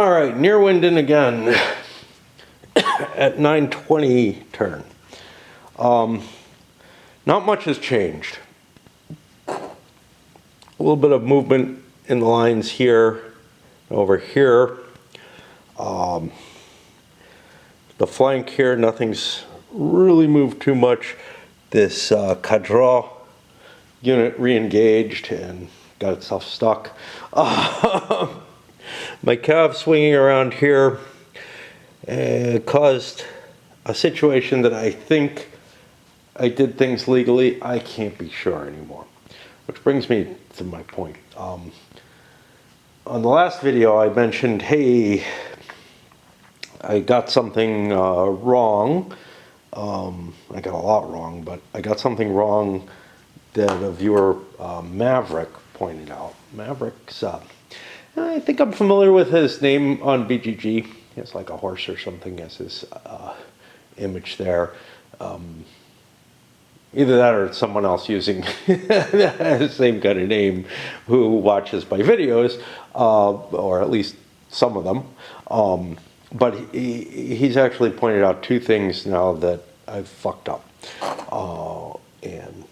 All right, Neerwinden again at 9:20 turn. Not much has changed. A little bit of movement in the lines here, over here. The flank here, nothing's really moved too much. This Cadre unit re-engaged and got itself stuck. My cav swinging around here caused a situation that I think I did things legally. I can't be sure anymore. Which brings me to my point. On the last video I mentioned, hey, I got something wrong. I got a lot wrong, but I got something wrong that a viewer, Maverick, pointed out. Maverick's, I think I'm familiar with his name on BGG. He has like a horse or something as his image there. Either that or it's someone else using the same kind of name who watches my videos, or at least some of them. But he's actually pointed out two things now that I've fucked up. And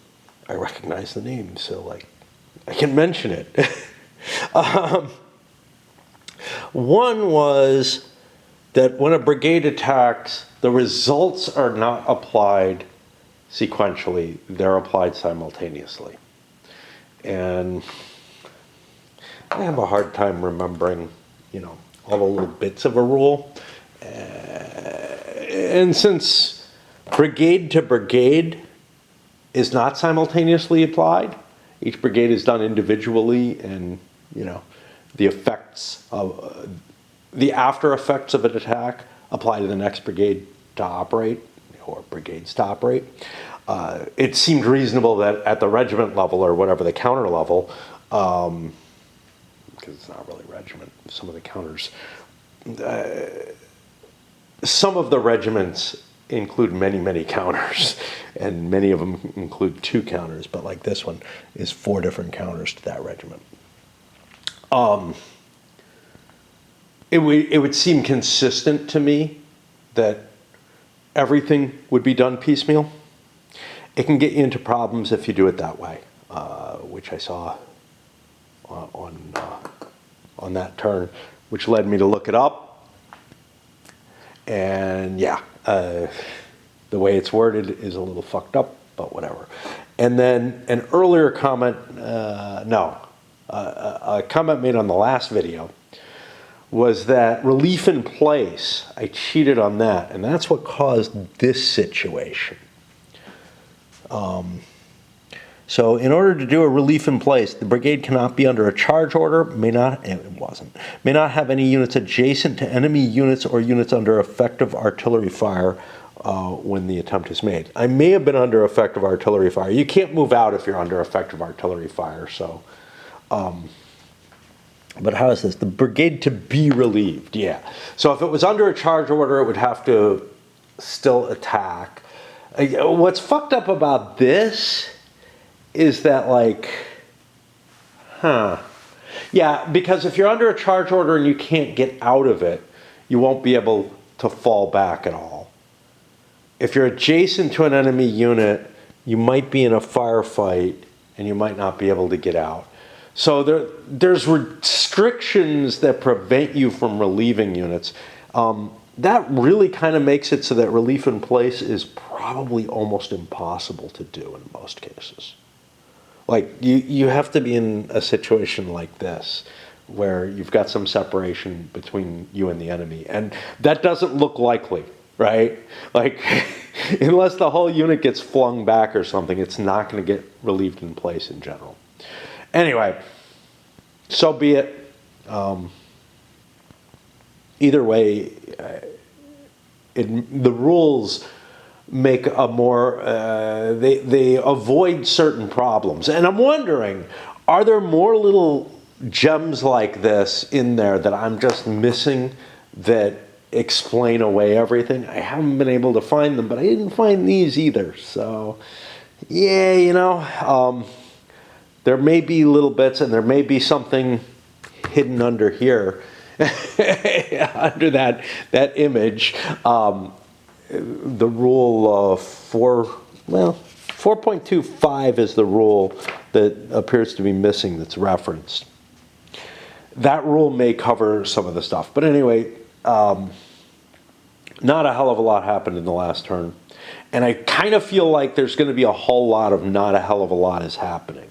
I recognize the name, so like I can mention it. One was that when a brigade attacks, the results are not applied sequentially, they're applied simultaneously. And I have a hard time remembering, you know, all the little bits of a rule. And since brigade to brigade is not simultaneously applied, each brigade is done individually, and, you know, the effects of the after effects of an attack apply to the next brigade to operate, or brigades to operate. It seemed reasonable that at the regiment level, or whatever the counter level, because it's not really regiment, some of the counters, some of the regiments include many, many counters, and many of them include 2 counters, but like this one is 4 different counters to that regiment. It would seem consistent to me that everything would be done piecemeal. It can get you into problems if you do it that way, which I saw on that turn, which led me to look it up. And yeah, the way it's worded is a little fucked up, but whatever. And then an earlier comment, a comment made on the last video was that relief in place, I cheated on that, and that's what caused this situation. So in order to do a relief in place, the brigade cannot be under a charge order, may not have any units adjacent to enemy units or units under effective artillery fire when the attempt is made. I may have been under effective artillery fire. You can't move out if you're under effective artillery fire, so... but how is this? The brigade to be relieved, yeah. So if it was under a charge order, it would have to still attack. What's fucked up about this is that, like, yeah, because if you're under a charge order and you can't get out of it, you won't be able to fall back at all. If you're adjacent to an enemy unit, you might be in a firefight and you might not be able to get out. So there's restrictions that prevent you from relieving units. That really kind of makes it so that relief in place is probably almost impossible to do in most cases. Like, you have to be in a situation like this, where you've got some separation between you and the enemy. And that doesn't look likely, right? Like, unless the whole unit gets flung back or something, it's not going to get relieved in place in general. Anyway, so be it. Either way, the rules make a more, they avoid certain problems. And I'm wondering, are there more little gems like this in there that I'm just missing that explain away everything? I haven't been able to find them, but I didn't find these either. So, yeah, you know, there may be little bits, and there may be something hidden under here. under that image, the rule of 4.25 is the rule that appears to be missing that's referenced. That rule may cover some of the stuff. But anyway, not a hell of a lot happened in the last turn. And I kind of feel like there's going to be a whole lot of not a hell of a lot is happening.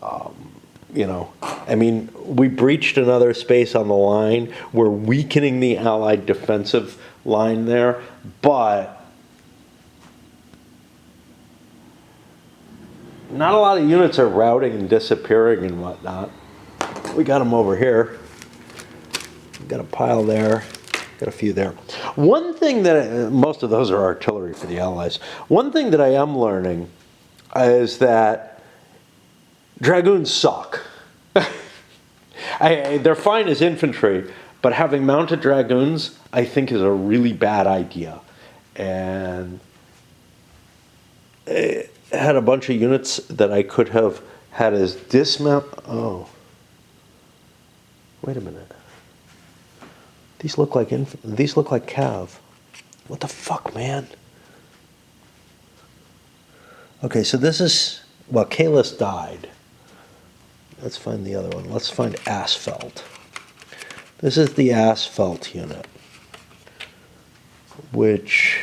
I mean, we breached another space on the line. We're weakening the Allied defensive line there. But not a lot of units are routing and disappearing and whatnot. We got them over here. We got a pile there. Got a few there. One thing that, most of those are artillery for the Allies. One thing that I am learning is that dragoons suck. They're fine as infantry, but having mounted dragoons, I think, is a really bad idea. And I had a bunch of units that I could have had as dismount. Oh, wait a minute. These look like cav. What the fuck, man? Okay, so this is, well, Kalis died. Let's find the other one. Let's find Asphalt. This is the Asphalt unit, which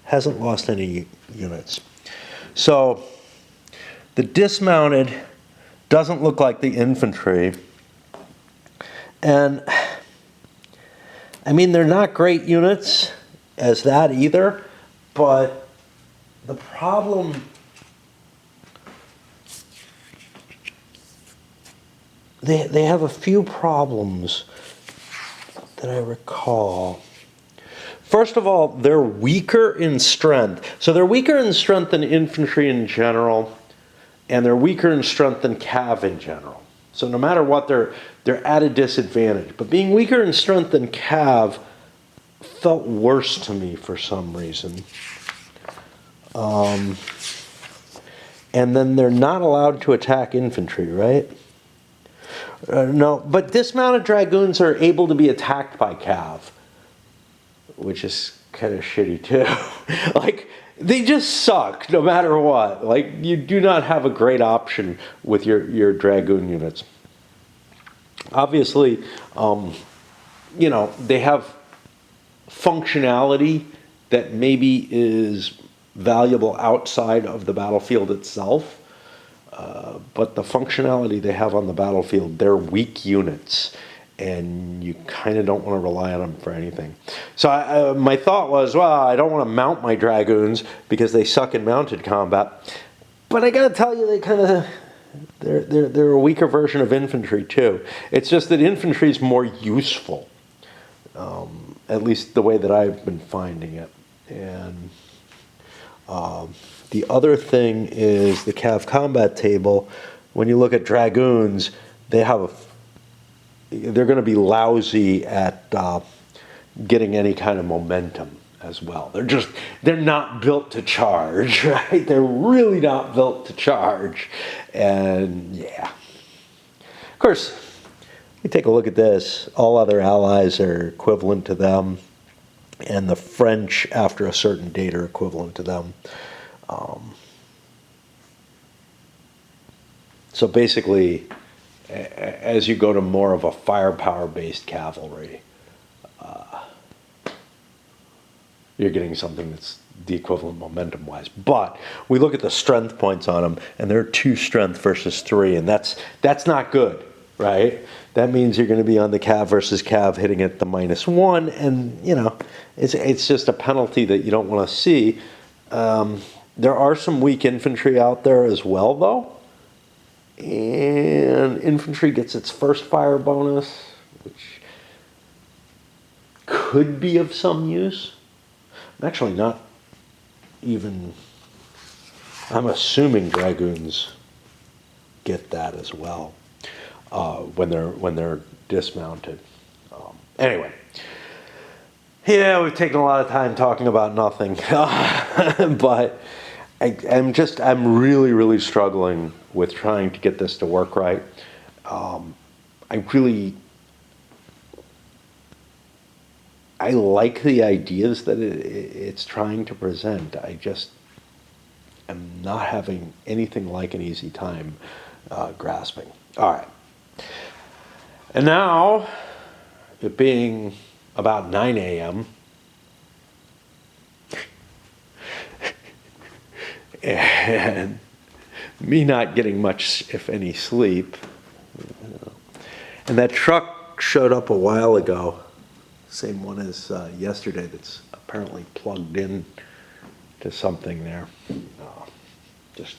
hasn't lost any units. So the dismounted doesn't look like the infantry. And I mean, they're not great units as that either, but the problem, they have a few problems that I recall. First of all, they're weaker in strength. So they're weaker in strength than infantry in general, and they're weaker in strength than cav in general. So no matter what, they're at a disadvantage. But being weaker in strength than cav felt worse to me for some reason. And then they're not allowed to attack infantry, right? No, but dismounted dragoons are able to be attacked by cav, which is kind of shitty too. Like, they just suck no matter what. Like, you do not have a great option with your dragoon units. Obviously, they have functionality that maybe is valuable outside of the battlefield itself. But the functionality they have on the battlefield, they're weak units, and you kind of don't want to rely on them for anything. So my thought was, well, I don't want to mount my dragoons because they suck in mounted combat. But I got to tell you, they're a weaker version of infantry too. It's just that infantry is more useful, at least the way that I've been finding it. And the other thing is the cav combat table. When you look at dragoons, they're going to be lousy at getting any kind of momentum as well. They're not built to charge, right? They're really not built to charge. And yeah. Of course, we take a look at this. All other allies are equivalent to them. And the French, after a certain date, are equivalent to them. So basically, as you go to more of a firepower-based cavalry, you're getting something that's the equivalent momentum-wise. But we look at the strength points on them, and they're 2 strength versus 3, and that's not good, right? That means you're going to be on the cav versus cav hitting at the -1, and it's just a penalty that you don't want to see. There are some weak infantry out there as well, though. And infantry gets its first fire bonus, which could be of some use. I'm actually not even, I'm assuming dragoons get that as well when they're dismounted. Anyway, yeah, we've taken a lot of time talking about nothing, but I'm really, really struggling with trying to get this to work right. I really I like the ideas that it's trying to present. I just am not having anything like an easy time grasping. All right. And now, it being about 9 a.m., and me not getting much, if any, sleep, and that truck showed up a while ago, same one as yesterday, that's apparently plugged in to something there. Just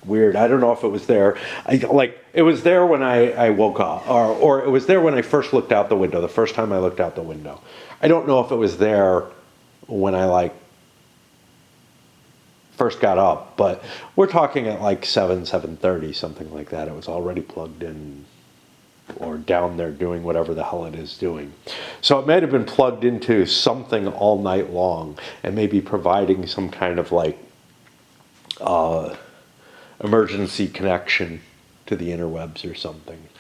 weird. I don't know if it was there. It was there when I woke up, or it was there when I first looked out the window, the first time I looked out the window. I don't know if it was there when I first got up, but we're talking at 7:30, something like that. It was already plugged in or down there doing whatever the hell it is doing. So it may have been plugged into something all night long and maybe providing some kind of emergency connection to the interwebs or something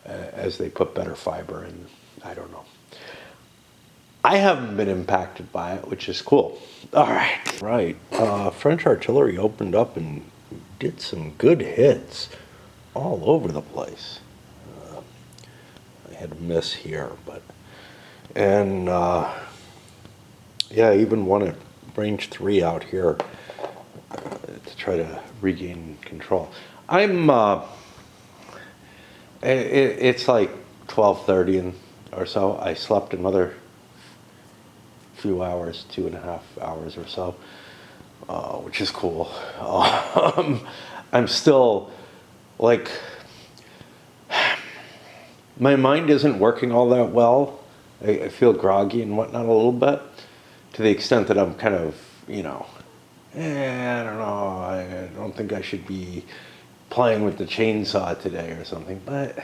as they put better fiber in. I don't know. I haven't been impacted by it, which is cool. All right. Right. French artillery opened up and did some good hits all over the place. I had a miss here, and yeah, even one at range 3 out here to try to regain control. It's like 12:30 or so. I slept another few hours, 2.5 hours or so, which is cool. I'm still my mind isn't working all that well. I feel groggy and whatnot a little bit, to the extent that I'm kind of, I don't know, I don't think I should be playing with the chainsaw today or something, but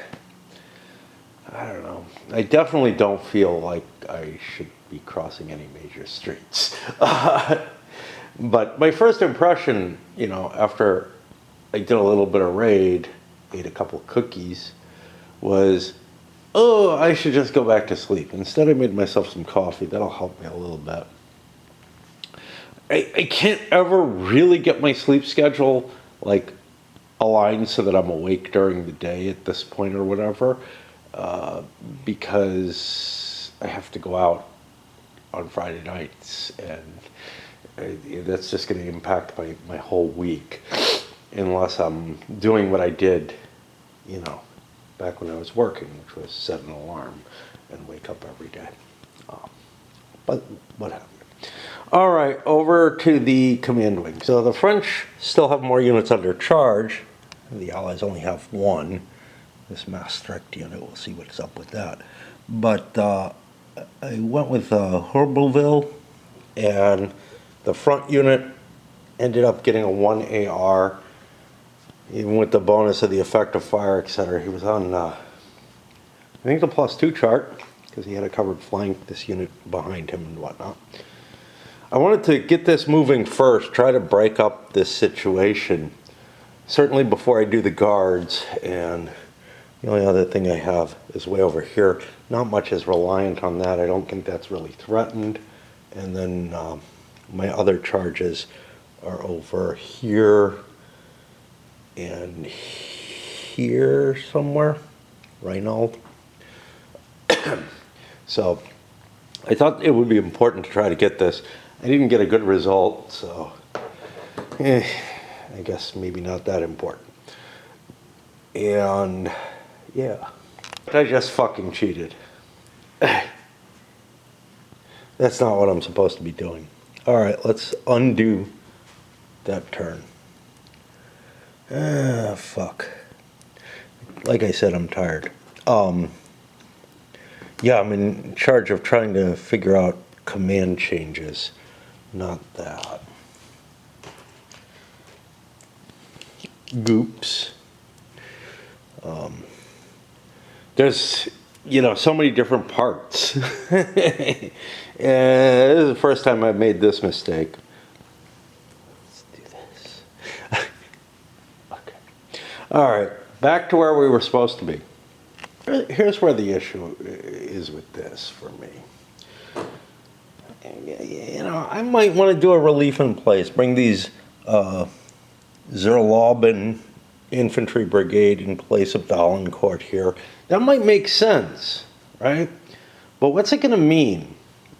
I don't know. I definitely don't feel like I should be crossing any major streets. But my first impression, after I did a little bit of raid, ate a couple of cookies, was, oh, I should just go back to sleep. Instead, I made myself some coffee. That'll help me a little bit. I can't ever really get my sleep schedule aligned so that I'm awake during the day at this point or whatever, because I have to go out on Friday nights, and that's just going to impact my whole week, unless I'm doing what I did, back when I was working, which was set an alarm and wake up every day. But what happened? All right, over to the command wing. So the French still have more units under charge. The Allies only have one. This Maastricht unit, we'll see what's up with that. But I went with Herbelville, and the front unit ended up getting a 1 AR, even with the bonus of the effective fire, etc. He was on, I think, the +2 chart, because he had a covered flank, this unit behind him and whatnot. I wanted to get this moving first, try to break up this situation, certainly before I do the guards, and the only other thing I have is way over here. Not much is reliant on that. I don't think that's really threatened. And then my other charges are over here and here somewhere, Reinald. So I thought it would be important to try to get this. I didn't get a good result, so I guess maybe not that important. And yeah, I just fucking cheated. That's not what I'm supposed to be doing. All right, let's undo that turn. Fuck. Like I said, I'm tired. Yeah, I'm in charge of trying to figure out command changes. Not that. Goops. There's, so many different parts. This is the first time I've made this mistake. Let's do this. Okay. All right, back to where we were supposed to be. Here's where the issue is with this for me. you know, I might want to do a relief in place. Bring these Zerlauben infantry brigade in place of Valancourt here. That might make sense, right? But what's it going to mean?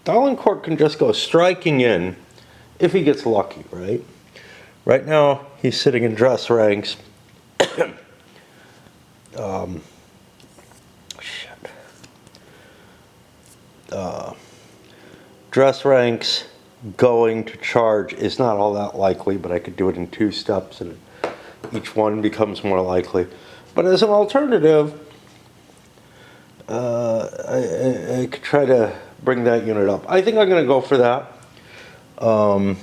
Valancourt can just go striking in if he gets lucky, right? Right now, he's sitting in dress ranks. Dress ranks going to charge is not all that likely, but I could do it in 2 steps and each one becomes more likely. But as an alternative, I could try to bring that unit up. I think I'm going to go for that. So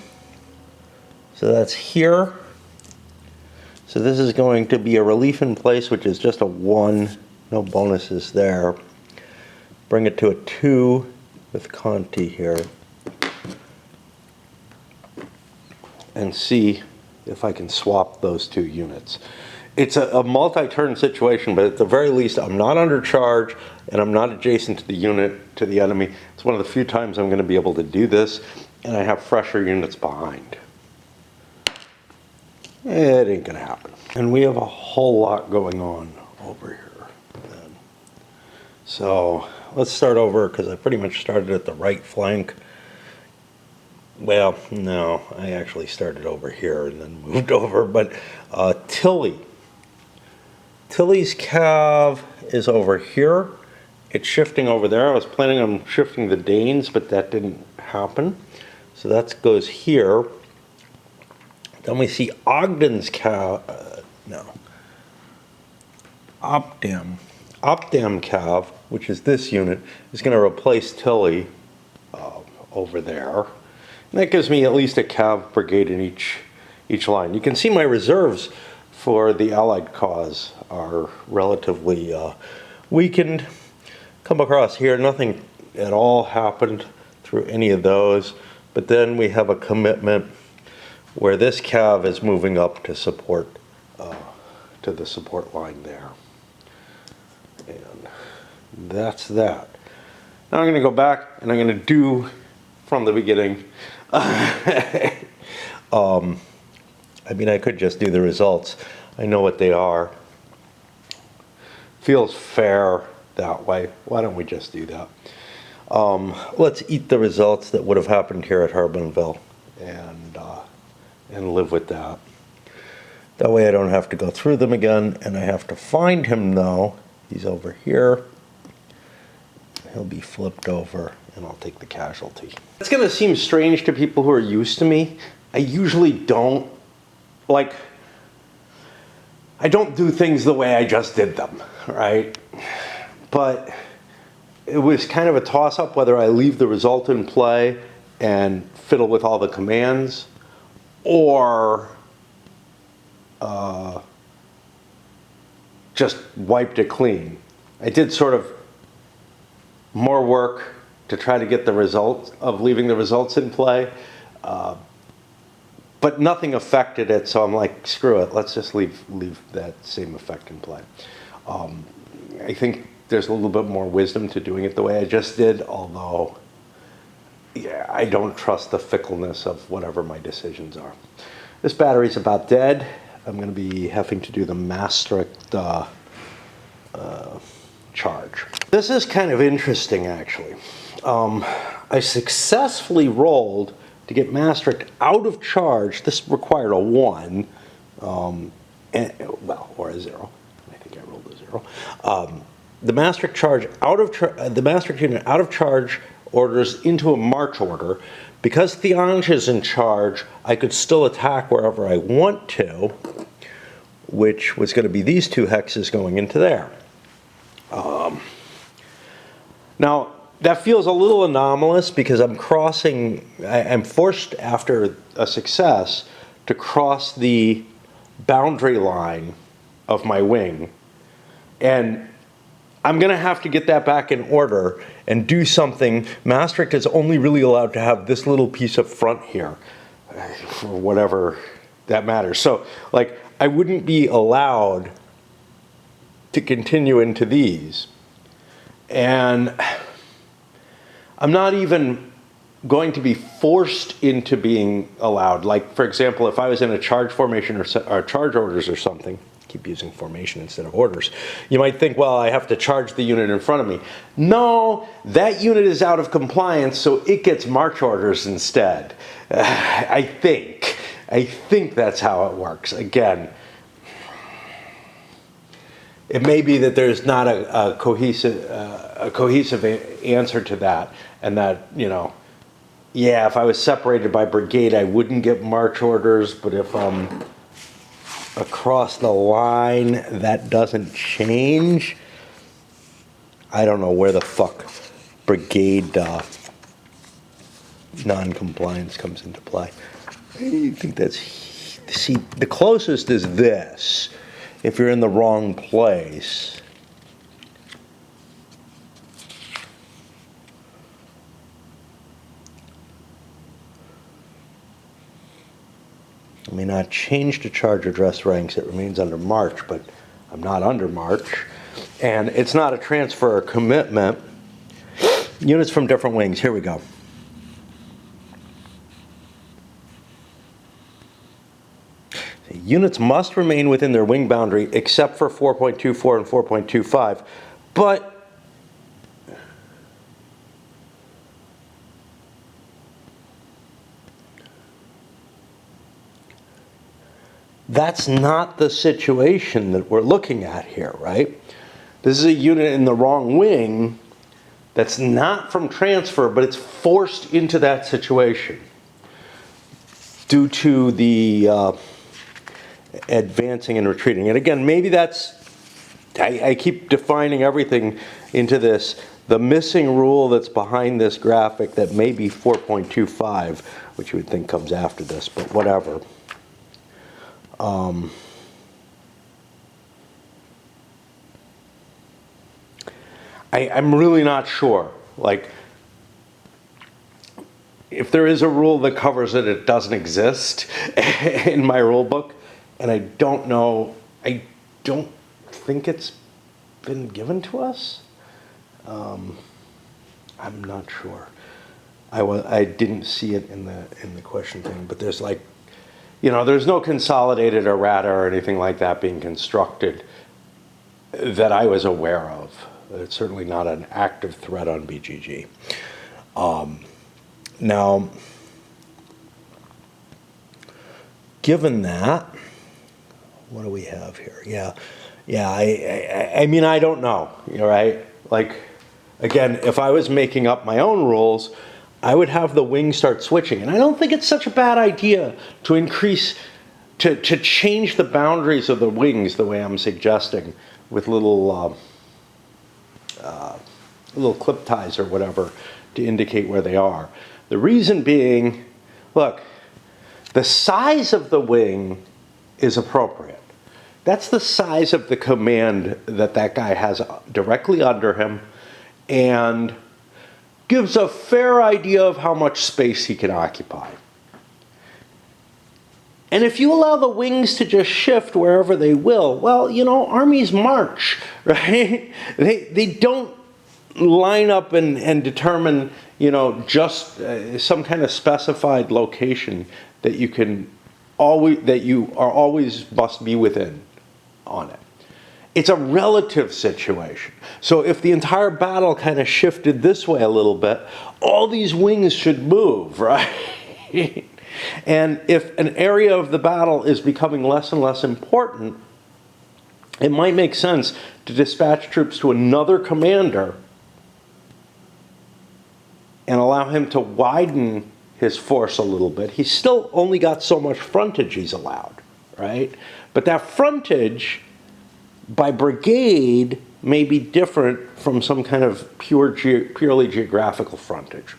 that's here. So this is going to be a relief in place, which is just a 1, no bonuses there. Bring it to a 2 with Conti here. And see if I can swap those 2 units. It's a multi-turn situation, but at the very least, I'm not under charge and I'm not adjacent to the unit, to the enemy. It's one of the few times I'm going to be able to do this, and I have fresher units behind. It ain't going to happen. And we have a whole lot going on over here. Then. So let's start over, because I pretty much started at the right flank. Well, no, I actually started over here and then moved over, but Tilly's cav is over here. It's shifting over there. I was planning on shifting the Danes, but that didn't happen. So that goes here. Then we see Ogden's cav, Opdam cav, which is this unit, is going to replace Tilly over there. And that gives me at least a cav brigade in each line. You can see my reserves for the Allied cause are relatively weakened. Come across here, nothing at all happened through any of those. But then we have a commitment where this cav is moving up to support, to the support line there. And that's that. Now I'm going to go back and I'm going to do from the beginning. I mean, I could just do the results. I know what they are. Feels fair that way. Why don't we just do that? Let's eat the results that would have happened here at Harbinville and live with that. That way I don't have to go through them again, and I have to find him now. He's over here. He'll be flipped over, and I'll take the casualty. It's going to seem strange to people who are used to me. I usually don't, I don't do things the way I just did them, right? But it was kind of a toss-up whether I leave the result in play and fiddle with all the commands, or just wiped it clean. I did sort of more work to try to get the result of leaving the results in play, but nothing affected it, so I'm like, screw it, let's just leave that same effect in play. I think there's a little bit more wisdom to doing it the way I just did, although yeah, I don't trust the fickleness of whatever my decisions are. This battery's about dead. I'm going to be having to do the Maastricht charge. This is kind of interesting, actually. I successfully rolled to get Maastricht out of charge. This required a 1, or a 0. I think I rolled a 0. The Maastricht charge the Maastricht unit out of charge orders into a march order. Because Thiange is in charge, I could still attack wherever I want to, which was going to be these 2 hexes going into there. Now, that feels a little anomalous because I'm forced after a success to cross the boundary line of my wing, and I'm going to have to get that back in order and do something. Maastricht is only really allowed to have this little piece of front here, for whatever that matters. So, I wouldn't be allowed to continue into these. And I'm not even going to be forced into being allowed. Like, for example, if I was in a charge formation or charge orders or something, keep using formation instead of orders, you might think, well, I have to charge the unit in front of me. No, that unit is out of compliance, so it gets march orders instead. I think that's how it works. Again, it may be that there's not a cohesive answer to that, and that, you know, yeah, if I was separated by brigade, I wouldn't get march orders, but if I'm across the line, that doesn't change. I don't know where the fuck brigade non-compliance comes into play. I think that's, see, the closest is this. If you're in the wrong place. I may not change to charge address ranks, it remains under march, but I'm not under march. And it's not a transfer or commitment. Units from different wings, here we go. Units must remain within their wing boundary except for 4.24 and 4.25, but that's not the situation that we're looking at here, right? This is a unit in the wrong wing that's not from transfer, but it's forced into that situation due to the advancing and retreating. And again, maybe that's, I keep defining everything into this, the missing rule that's behind this graphic that may be 4.25, which you would think comes after this, but whatever. I'm really not sure. Like, if there is a rule that covers it, it doesn't exist in my rule book. And I don't know, I don't think it's been given to us. I'm not sure. I didn't see it in the question thing, but there's like, you know, there's no consolidated errata or anything like that being constructed that I was aware of. It's certainly not an active threat on BGG. Now, given that, what do we have here? Yeah. I mean, I don't know. You're right. Like, again, if I was making up my own rules, I would have the wings start switching. And I don't think it's such a bad idea to increase, to change the boundaries of the wings the way I'm suggesting with little clip ties or whatever to indicate where they are. The reason being, look, the size of the wing is appropriate. That's the size of the command that that guy has directly under him, and gives a fair idea of how much space he can occupy. And if you allow the wings to just shift wherever they will, well, you know, armies march, right? They don't line up and determine, you know, just some kind of specified location that you can always, that you are always must be within on it. It's a relative situation. So if the entire battle kind of shifted this way a little bit, all these wings should move, right? And if an area of the battle is becoming less and less important, it might make sense to dispatch troops to another commander and allow him to widen his force a little bit. He's still only got so much frontage he's allowed, right? But that frontage by brigade may be different from some kind of purely geographical frontage.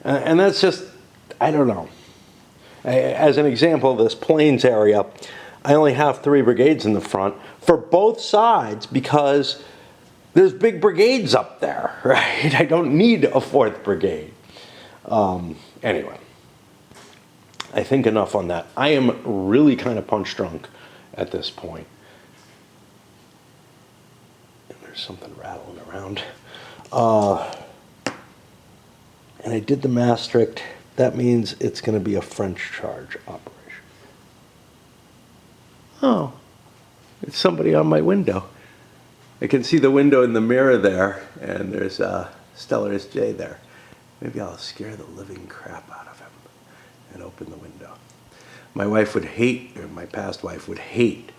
And that's just, I don't know. As an example, this plains area, I only have 3 brigades in the front for both sides because there's big brigades up there, right? I don't need a 4th brigade. Anyway, I think enough on that. I am really kind of punch drunk at this point. And there's something rattling around. and I did the Maastricht, that means it's going to be a French charge operation. Oh, it's somebody on my window. I can see the window in the mirror there, and there's Stellaris J there. Maybe I'll scare the living crap out of him and open the window. My wife would hate, or my past wife would hate,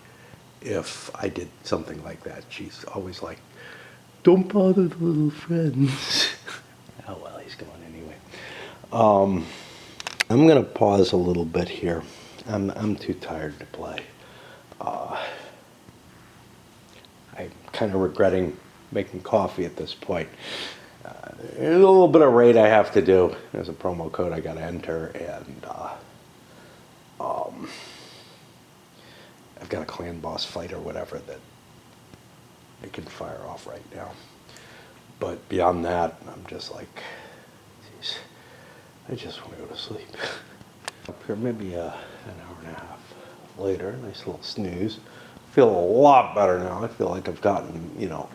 if I did something like that. She's always like, don't bother the little friends. Oh well, he's going anyway. I'm gonna pause a little bit here. I'm too tired to play. I'm kind of regretting making coffee at this point. There's a little bit of raid I have to do. There's a promo code I gotta enter, and I've got a clan boss fight or whatever that I can fire off right now. But beyond that, I'm just like, geez, I just want to go to sleep. Up here, maybe an hour and a half later, nice little snooze. Feel a lot better now. I feel like I've gotten, you know,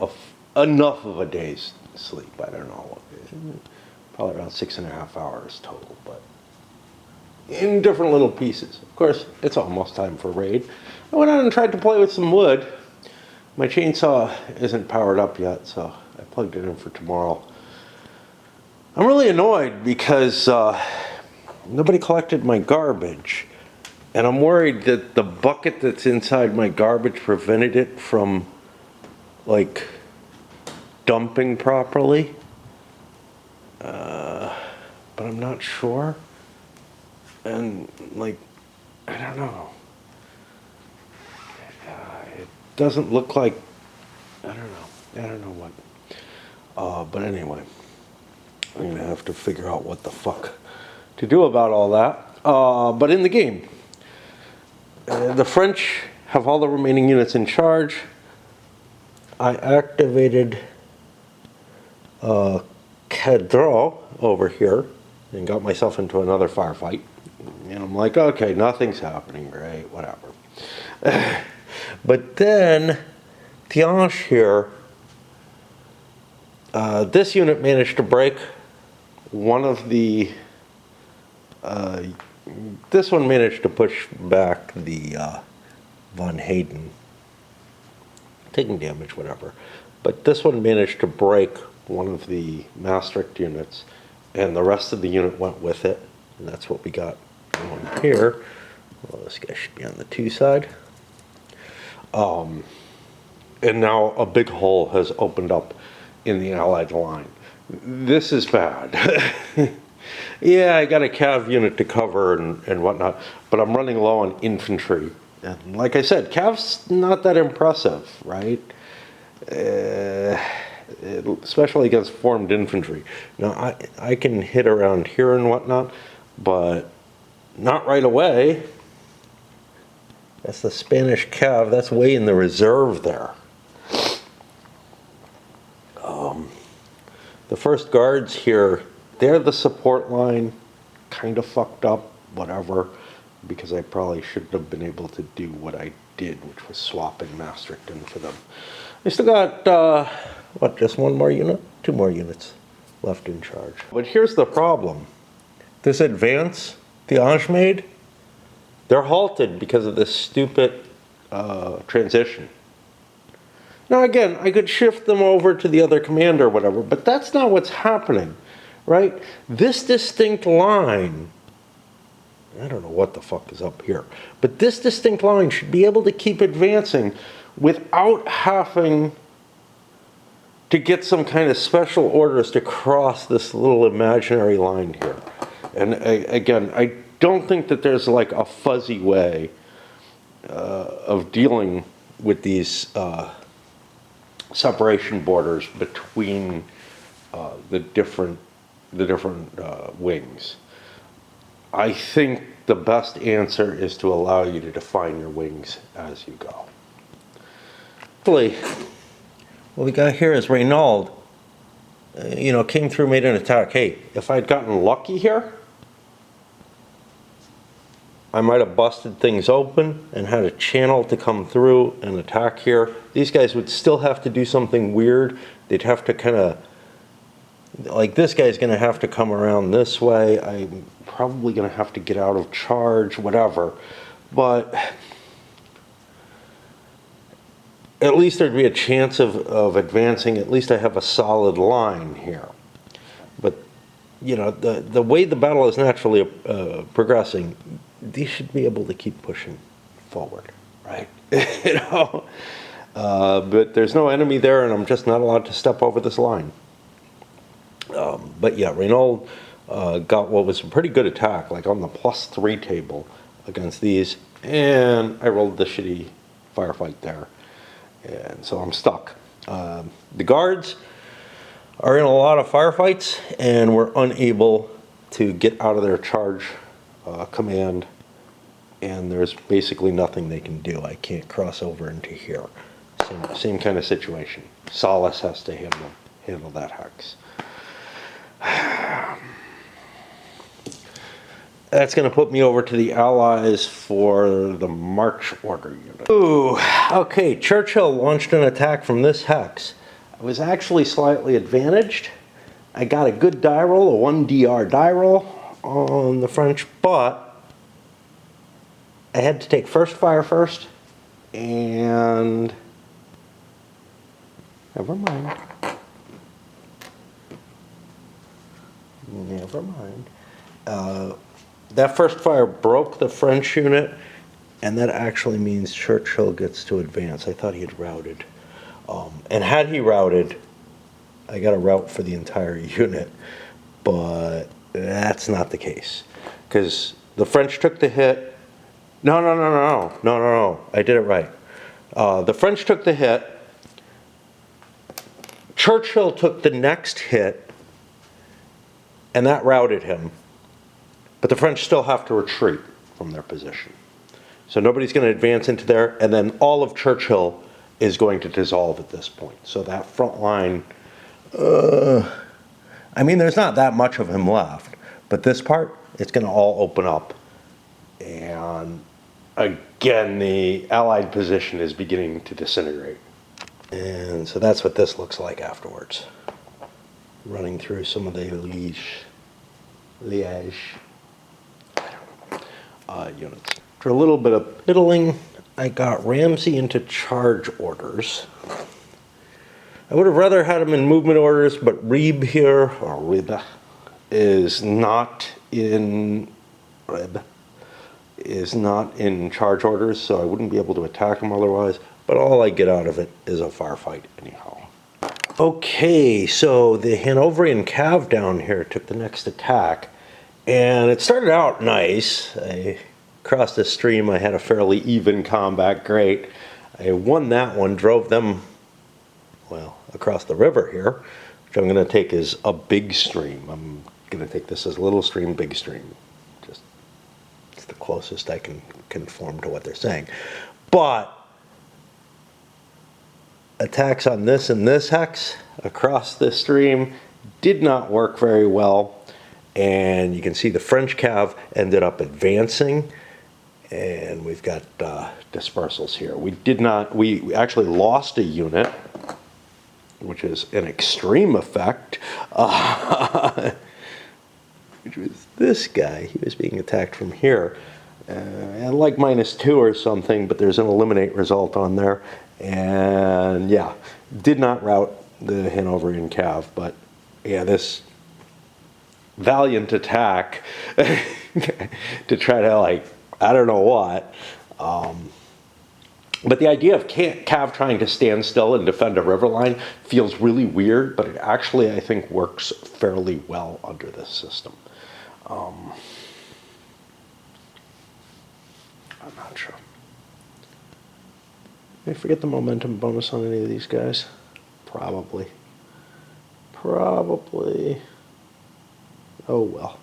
enough of a day's sleep. I don't know, probably around 6.5 hours total, but in different little pieces. Of course, it's almost time for raid. I went out and tried to play with some wood. My chainsaw isn't powered up yet, so I plugged it in for tomorrow. I'm really annoyed because nobody collected my garbage. And I'm worried that the bucket that's inside my garbage prevented it from, like, dumping properly. But I'm not sure. And, like, I don't know. It doesn't look like, I don't know what. But anyway, I'm going to have to figure out what the fuck to do about all that. But in the game, the French have all the remaining units in charge. I activated Cadro over here and got myself into another firefight. And I'm like, okay, nothing's happening, great, whatever. But then, Tianche here, this unit managed to break one of the this one managed to push back the Von Hayden, taking damage, whatever. But this one managed to break one of the Maastricht units, and the rest of the unit went with it. And that's what we got going here. Well, this guy should be on the 2 side. And now a big hole has opened up in the Allied line. This is bad. Yeah, I got a cav unit to cover and whatnot, but I'm running low on infantry. And like I said, cav's not that impressive, right? Especially against formed infantry. Now, I can hit around here and whatnot, but not right away. That's the Spanish cav. That's way in the reserve there. The first guards here, they're the support line, kind of fucked up, whatever, because I probably shouldn't have been able to do what I did, which was swapping Maastricht in for them. I still got, what, just 1 more unit? 2 more units left in charge. But here's the problem. This advance Tianche made, they're halted because of this stupid transition. Now again, I could shift them over to the other commander or whatever, but that's not what's happening, right? This distinct line, I don't know what the fuck is up here, but this distinct line should be able to keep advancing without having to get some kind of special orders to cross this little imaginary line here. And again, I don't think that there's like a fuzzy way of dealing with these separation borders between the different wings. I think the best answer is to allow you to define your wings as you go. What we got here is Reynald, came through, made an attack. Hey, if I'd gotten lucky here, I might have busted things open and had a channel to come through and attack here. These guys would still have to do something weird. They'd have to kind of Like this guy's going to have to come around this way. I'm probably going to have to get out of charge, whatever. But at least there'd be a chance of advancing. At least I have a solid line here. But, you know, the way the battle is naturally progressing, these should be able to keep pushing forward, right? You know? But there's no enemy there, and I'm just not allowed to step over this line. But yeah, Renault got what was a pretty good attack, like on the +3 table against these, and I rolled the shitty firefight there. And so I'm stuck. The guards are in a lot of firefights, and we're unable to get out of their charge command, and there's basically nothing they can do. I can't cross over into here. Same kind of situation. Solace has to handle that hex. That's going to put me over to the Allies for the March Order unit. Ooh, okay, Churchill launched an attack from this hex. I was actually slightly advantaged. I got a good die roll, a 1 DR die roll on the French, but I had to take first fire first, and never mind. Never mind. That first fire broke the French unit, and that actually means Churchill gets to advance. I thought he had routed. And had he routed, I got a route for the entire unit, but that's not the case. Because the French took the hit. No, I did it right. The French took the hit. Churchill took the next hit, and that routed him. But the French still have to retreat from their position. So nobody's going to advance into there, and then all of Churchill is going to dissolve at this point. So that front line, I mean, there's not that much of him left, but this part, it's going to all open up. And again, the Allied position is beginning to disintegrate. And so that's what this looks like afterwards. Running through some of the Liège units. For a little bit of piddling, I got Ramsey into charge orders. I would have rather had him in movement orders, but Reeb here, or Rib, is not in charge orders, so I wouldn't be able to attack him otherwise, but all I get out of it is a firefight anyhow. Okay, so the Hanoverian Cav down here took the next attack, and it started out nice. I crossed the stream, I had a fairly even combat, great. I won that one, drove them, well, across the river here, which I'm going to take as a big stream. I'm going to take this as little stream, big stream. Just, it's the closest I can conform to what they're saying. But attacks on this and this hex across this stream did not work very well, and you can see the French cav ended up advancing, and we've got dispersals here. We actually lost a unit, which is an extreme effect, which was this guy. He was being attacked from here, and like -2 or something, but there's an eliminate result on there. And yeah, did not rout the Hanoverian Cav, but yeah, this valiant attack to try to, like, I don't know what. But the idea of Cav trying to stand still and defend a river line feels really weird, but it actually, I think, works fairly well under this system. I'm not sure. Did I forget the momentum bonus on any of these guys? Probably. Oh well.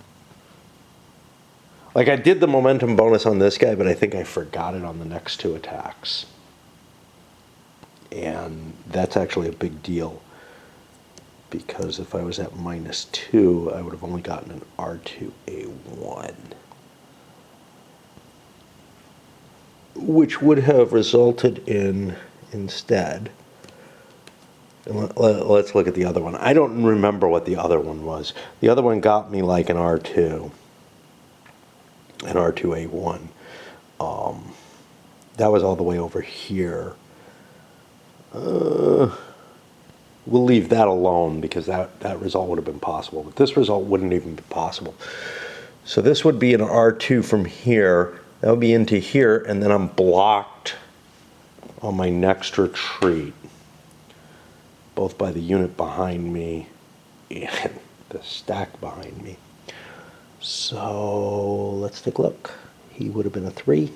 Like, I did the momentum bonus on this guy, but I think I forgot it on the next 2 attacks. And that's actually a big deal, because if I was at -2, I would have only gotten an R2A1. Which would have resulted in, instead, Let's look at the other one. I don't remember what the other one was. The other one got me like an R2, an R2A1. That was all the way over here. We'll leave that alone because that result would have been possible. But this result wouldn't even be possible. So this would be an R2 from here. That would be into here, and then I'm blocked on my next retreat, both by the unit behind me and the stack behind me. So let's take a look. He would have been a 3.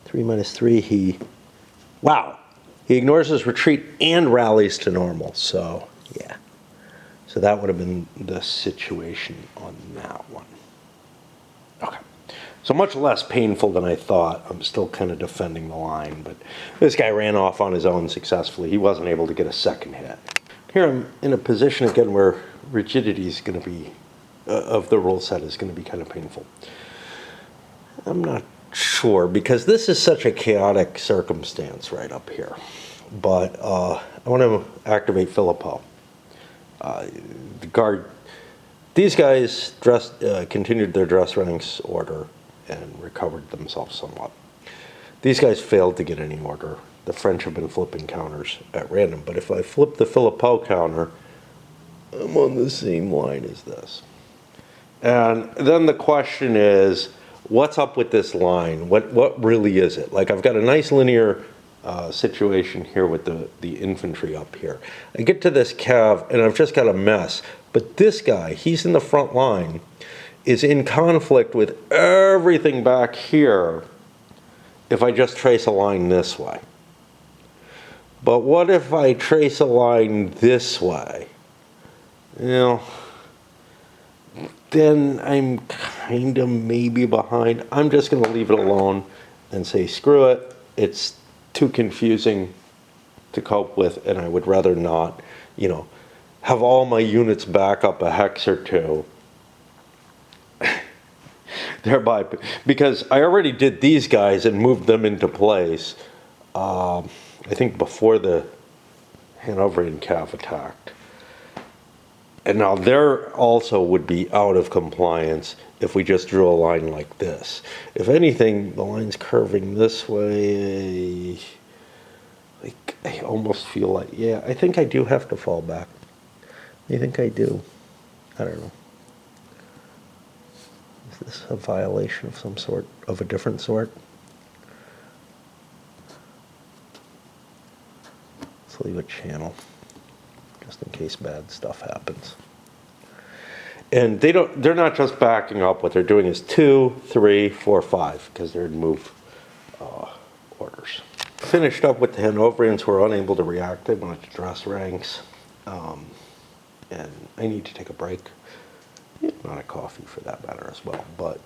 3 minus 3, wow. He ignores his retreat and rallies to normal, so yeah. So that would have been the situation on that one. Okay. So much less painful than I thought. I'm still kind of defending the line, but this guy ran off on his own successfully. He wasn't able to get a second hit. Here I'm in a position again where rigidity is going to be, of the rule set is going to be kind of painful. I'm not sure because this is such a chaotic circumstance right up here. But I want to activate Filippo. The guard, these guys continued their dress ranks order and recovered themselves somewhat. These guys failed to get any order. The French have been flipping counters at random, but if I flip the Filippo counter, I'm on the same line as this. And then the question is, what's up with this line? What really is it? Like, I've got a nice linear situation here with the infantry up here. I get to this cav and I've just got a mess. But this guy, he's in the front line, is in conflict with everything back here if I just trace a line this way. But what if I trace a line this way? You know, then I'm kind of maybe behind. I'm just going to leave it alone and say, screw it. It's too confusing to cope with, and I would rather not, you know, have all my units back up a hex or two. Thereby, because I already did these guys and moved them into place, I think before the Hanoverian cav attacked. And now there also would be out of compliance if we just drew a line like this. If anything, the line's curving this way. Like, I almost feel like, yeah, I think I do have to fall back. I think I do. I don't know. Is this a violation of some sort, of a different sort? Let's leave a channel, just in case bad stuff happens. And they're not just backing up. What they're doing is 2, 3, 4, 5, because they're in move orders. Finished up with the Hanoverians who are unable to react. They wanted to dress ranks. And I need to take a break. Not a coffee for that matter as well. But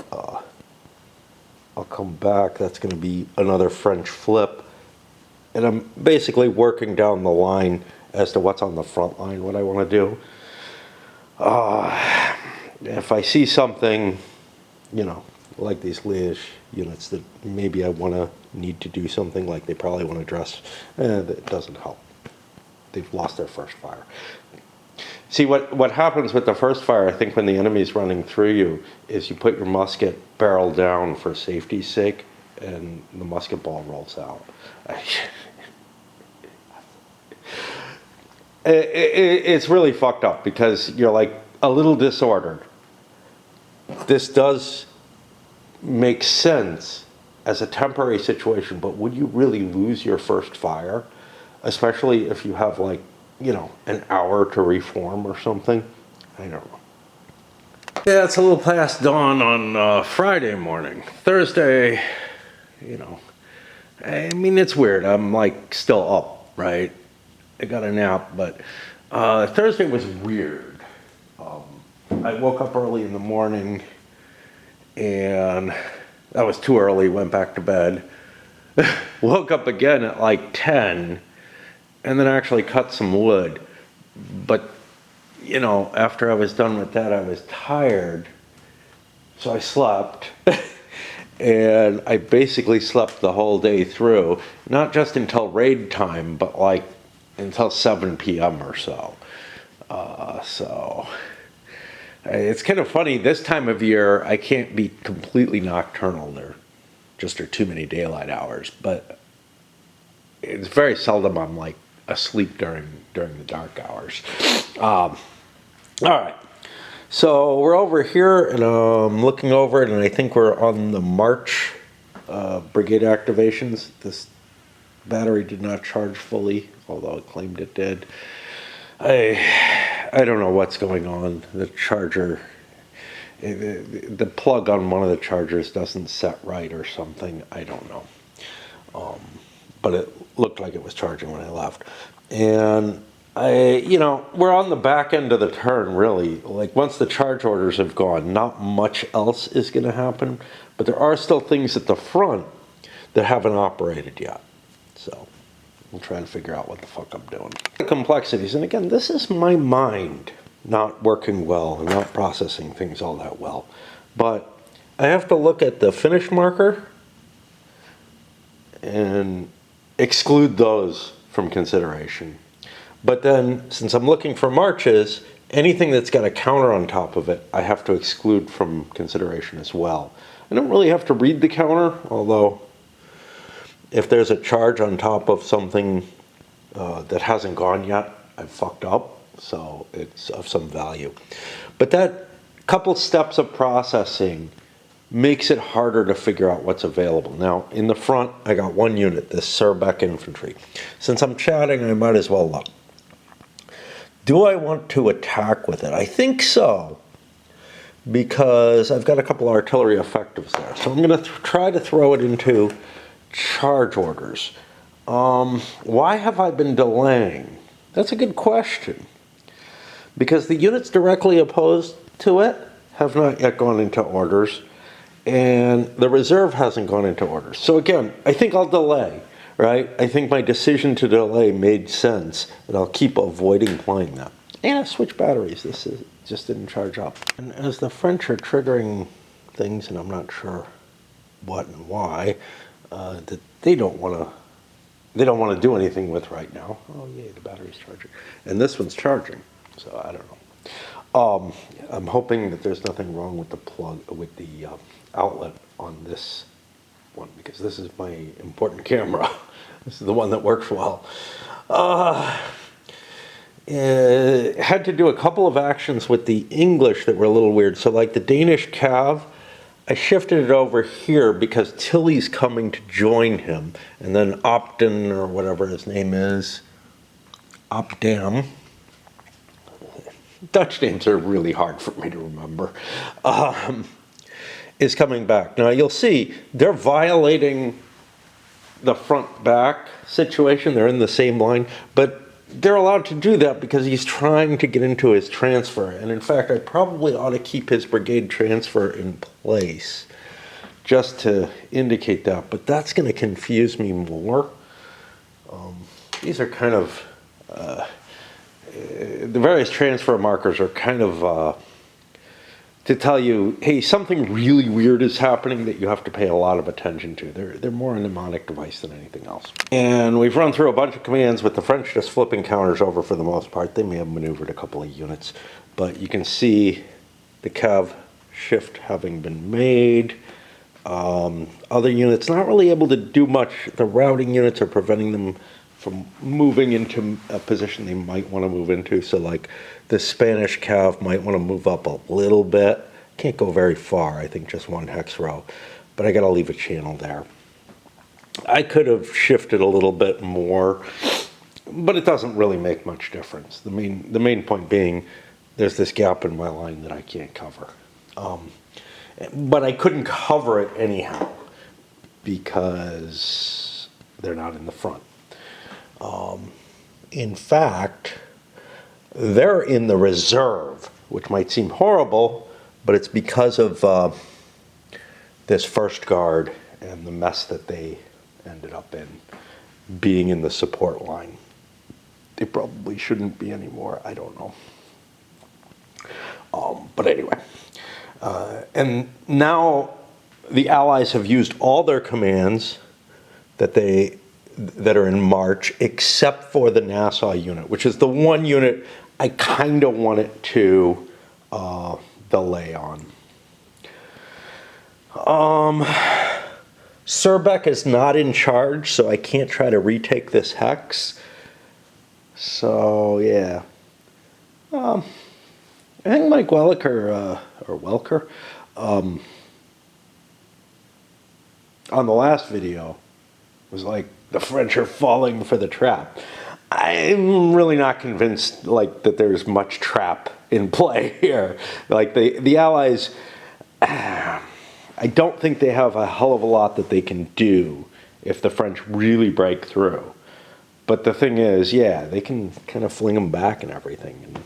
I'll come back. That's going to be another French flip. And I'm basically working down the line as to what's on the front line, what I want to do. If I see something, you know, like these Liège units that maybe I need to do something, like they probably want to dress, that doesn't help. They've lost their first fire. See, what happens with the first fire, I think, when the enemy's running through you, is you put your musket barrel down for safety's sake, and the musket ball rolls out. It's really fucked up because you're like a little disordered. This does make sense as a temporary situation, but would you really lose your first fire? Especially if you have, like, you know, an hour to reform or something? I don't know. Yeah, it's a little past dawn on Friday morning. Thursday, you know, I mean, it's weird. I'm, like, still up, right? I got a nap, but Thursday was weird. I woke up early in the morning, and that was too early, went back to bed. Woke up again at like 10, and then actually cut some wood. But, you know, after I was done with that, I was tired, so I slept. And I basically slept the whole day through, not just until raid time, but like until 7 p.m. or so. So it's kind of funny. This time of year, I can't be completely nocturnal. There just are too many daylight hours. But it's very seldom I'm like asleep during the dark hours. All right. So we're over here, and I'm looking over it, and I think we're on the March brigade activations. This battery did not charge fully, although it claimed it did. I don't know what's going on. The charger, the plug on one of the chargers doesn't set right or something. I don't know. But it looked like it was charging when I left. And we're on the back end of the turn, really. Like, once the charge orders have gone, not much else is going to happen. But there are still things at the front that haven't operated yet. So we'll try to figure out what the fuck I'm doing. The complexities, and again, this is my mind not working well and not processing things all that well. But I have to look at the finish marker and exclude those from consideration. But then, since I'm looking for marches, anything that's got a counter on top of it, I have to exclude from consideration as well. I don't really have to read the counter, although if there's a charge on top of something that hasn't gone yet, I've fucked up, so it's of some value. But that couple steps of processing makes it harder to figure out what's available. Now, in the front, I got one unit, this Surbeck infantry. Since I'm chatting, I might as well look. Do I want to attack with it? I think so, because I've got a couple artillery effectives there. So I'm going to try to throw it into charge orders. Why have I been delaying? That's a good question. Because the units directly opposed to it have not yet gone into orders, and the reserve hasn't gone into orders. So again, I think I'll delay, right? I think my decision to delay made sense, and I'll keep avoiding playing that. And I switched batteries. Just didn't charge up. And as the French are triggering things, and I'm not sure what and why, that they don't want to do anything with right now. Oh yay, the battery's charging, and this one's charging. So I don't know. I'm hoping that there's nothing wrong with the plug, with the outlet on this one, because this is my important camera. This is the one that works well. Had to do a couple of actions with the English that were a little weird. So like the Danish Cav, I shifted it over here because Tilly's coming to join him, and then Opton, or whatever his name is, Opdam. Dutch names are really hard for me to remember, is coming back. Now you'll see they're violating the front-back situation. They're in the same line, but they're allowed to do that because he's trying to get into his transfer. And in fact, I probably ought to keep his brigade transfer in place just to indicate that. But that's going to confuse me more. These are kind of... the various transfer markers are kind of to tell you, hey, something really weird is happening that you have to pay a lot of attention to. They're more a mnemonic device than anything else. And we've run through a bunch of commands with the French just flipping counters over for the most part. They may have maneuvered a couple of units, but you can see the Cav shift having been made. Other units not really able to do much. The routing units are preventing them from moving into a position they might want to move into. So like the Spanish Cav might want to move up a little bit. Can't go very far, I think just one hex row, but I got to leave a channel there. I could have shifted a little bit more, but it doesn't really make much difference. The main point being there's this gap in my line that I can't cover. But I couldn't cover it anyhow because they're not in the front. In fact, they're in the reserve, which might seem horrible, but it's because of this first guard and the mess that they ended up in, being in the support line. They probably shouldn't be anymore. I don't know. But anyway, and now the Allies have used all their commands that they that are in March, except for the Nassau unit, which is the one unit I kind of want it to delay on. Surbeck is not in charge, so I can't try to retake this hex. So, yeah. I think Mike Welker, on the last video, was like, the French are falling for the trap. I'm really not convinced, like, that there's much trap in play here. Like, the Allies, I don't think they have a hell of a lot that they can do if the French really break through. But the thing is, yeah, they can kind of fling them back and everything.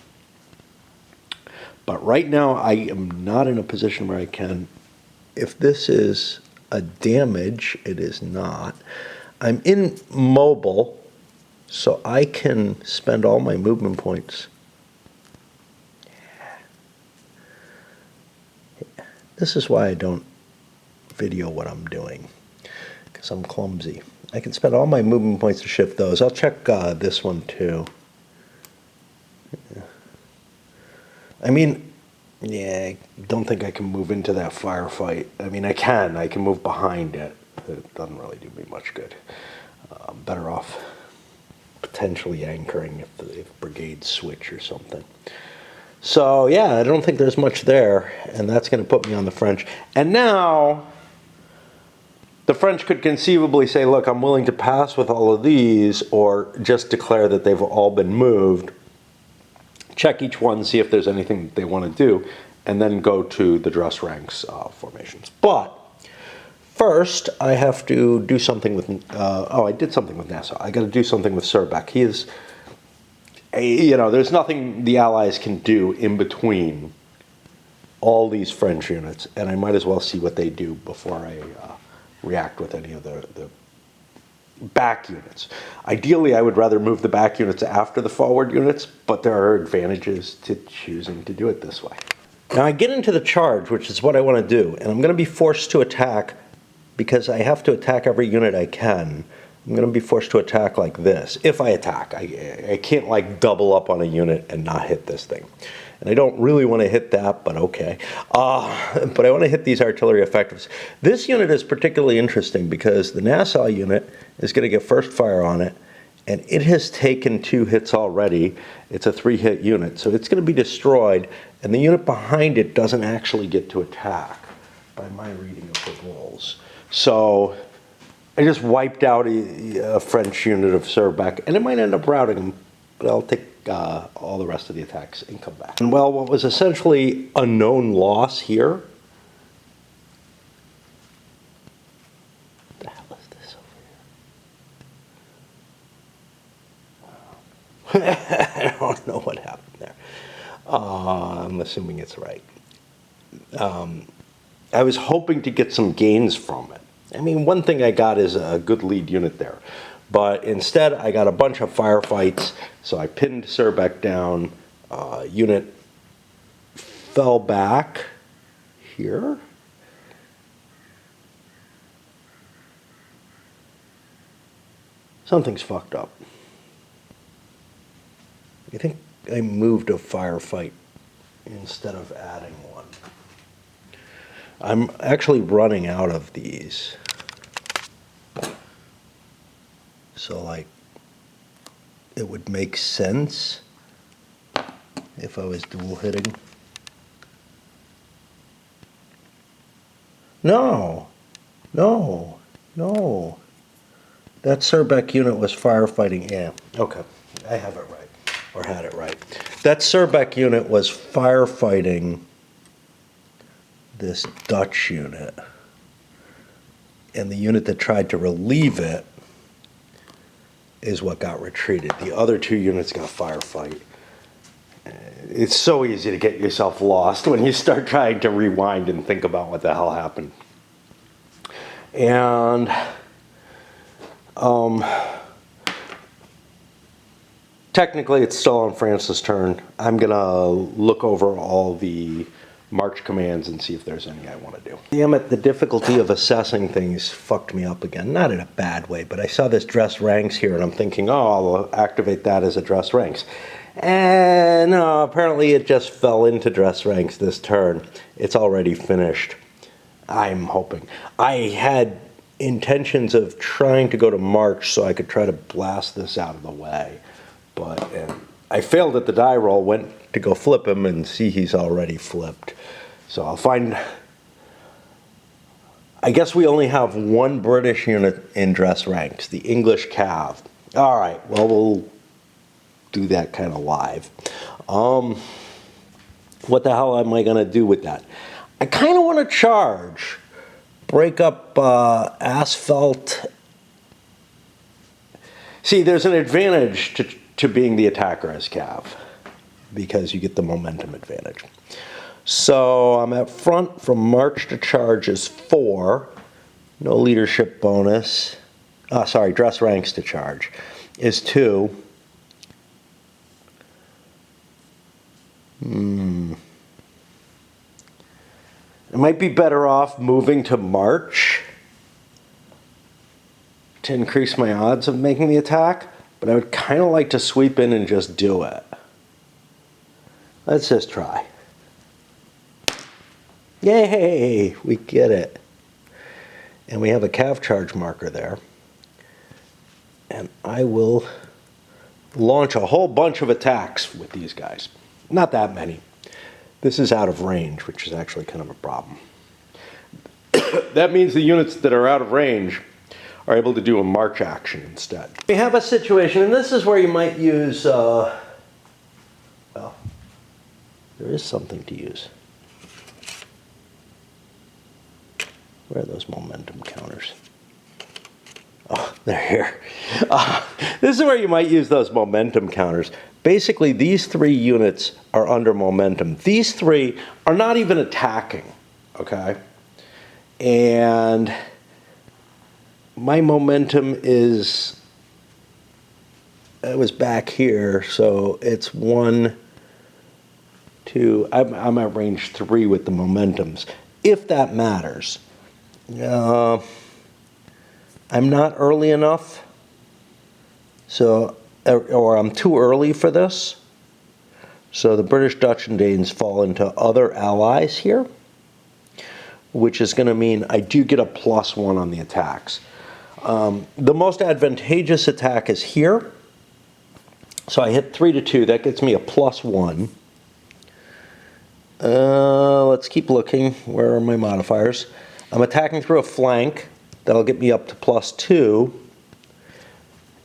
But right now, I am not in a position where I can. If this is a damage, it is not. I'm in mobile, so I can spend all my movement points. This is why I don't video what I'm doing, because I'm clumsy. I can spend all my movement points to shift those. I'll check this one too. I mean, yeah, I don't think I can move into that firefight. I mean, I can move behind it. It doesn't really do me much good. I'm better off potentially anchoring if the brigades switch or something. So yeah, I don't think there's much there, and that's going to put me on the French. And now the French could conceivably say, look, I'm willing to pass with all of these, or just declare that they've all been moved, check each one, see if there's anything that they want to do, and then go to the dress ranks formations. But first, I have to do something with, I did something with Nassau. I got to do something with Surbeck. He is, there's nothing the Allies can do in between all these French units, and I might as well see what they do before I react with any of the back units. Ideally, I would rather move the back units after the forward units, but there are advantages to choosing to do it this way. Now I get into the charge, which is what I want to do, and I'm going to be forced to attack because I have to attack every unit I can. I'm going to be forced to attack like this. If I attack, I can't like double up on a unit and not hit this thing. And I don't really want to hit that, but okay. But I want to hit these artillery effectives. This unit is particularly interesting because the Nassau unit is going to get first fire on it, and it has taken 2 hits already. It's a 3-hit unit, so it's going to be destroyed, and the unit behind it doesn't actually get to attack by my reading of the rules. So I just wiped out a French unit of Surbeck, and it might end up routing them, but I'll take all the rest of the attacks and come back. And well, what was essentially a known loss here. What the hell is this over here? I don't know what happened there. I'm assuming it's right. I was hoping to get some gains from it. I mean, one thing I got is a good lead unit there. But instead, I got a bunch of firefights, so I pinned Surbeck down. Unit fell back here. Something's fucked up. I think I moved a firefight instead of adding one. I'm actually running out of these. So, like, it would make sense if I was dual hitting. No. That Surbeck unit was firefighting. Yeah, okay. I have it right, or had it right. That Surbeck unit was firefighting this Dutch unit. And the unit that tried to relieve it is what got retreated. The other 2 units got firefight. It's so easy to get yourself lost when you start trying to rewind and think about what the hell happened. And technically it's still on France's turn. I'm gonna look over all the march commands and see if there's any I want to do. Damn it, the difficulty of assessing things fucked me up again. Not in a bad way, but I saw this dress ranks here and I'm thinking, oh, I'll activate that as a dress ranks. And no, apparently it just fell into dress ranks this turn. It's already finished. I'm hoping. I had intentions of trying to go to march so I could try to blast this out of the way. But I failed at the die roll, went to go flip him and see he's already flipped. So I'll find, I guess we only have one British unit in dress ranks, the English Cav. All right, well, we'll do that kind of live. What the hell am I gonna do with that? I kind of want to charge, break up asphalt. See, there's an advantage to being the attacker as Cav, because you get the momentum advantage. So I'm at front from march to charge is 4. No leadership bonus. Sorry, dress ranks to charge is 2. I might be better off moving to march to increase my odds of making the attack, but I would kind of like to sweep in and just do it. Let's just try. Yay, we get it. And we have a Cav charge marker there. And I will launch a whole bunch of attacks with these guys. Not that many. This is out of range, which is actually kind of a problem. That means the units that are out of range are able to do a march action instead. We have a situation, and this is where you might use, well, there is something to use. Where are those momentum counters? Oh, they're here. This is where you might use those momentum counters. Basically, these 3 units are under momentum. These 3 are not even attacking, okay? And my momentum is, it was back here, so it's 1, 2, I'm at range 3 with the momentums, if that matters. I'm not early enough, so, or I'm too early for this. So the British, Dutch, and Danes fall into other allies here, which is going to mean I do get a +1 on the attacks. The most advantageous attack is here. So I hit 3 to 2. That gets me a +1. Let's keep looking. Where are my modifiers? I'm attacking through a flank. That'll get me up to +2.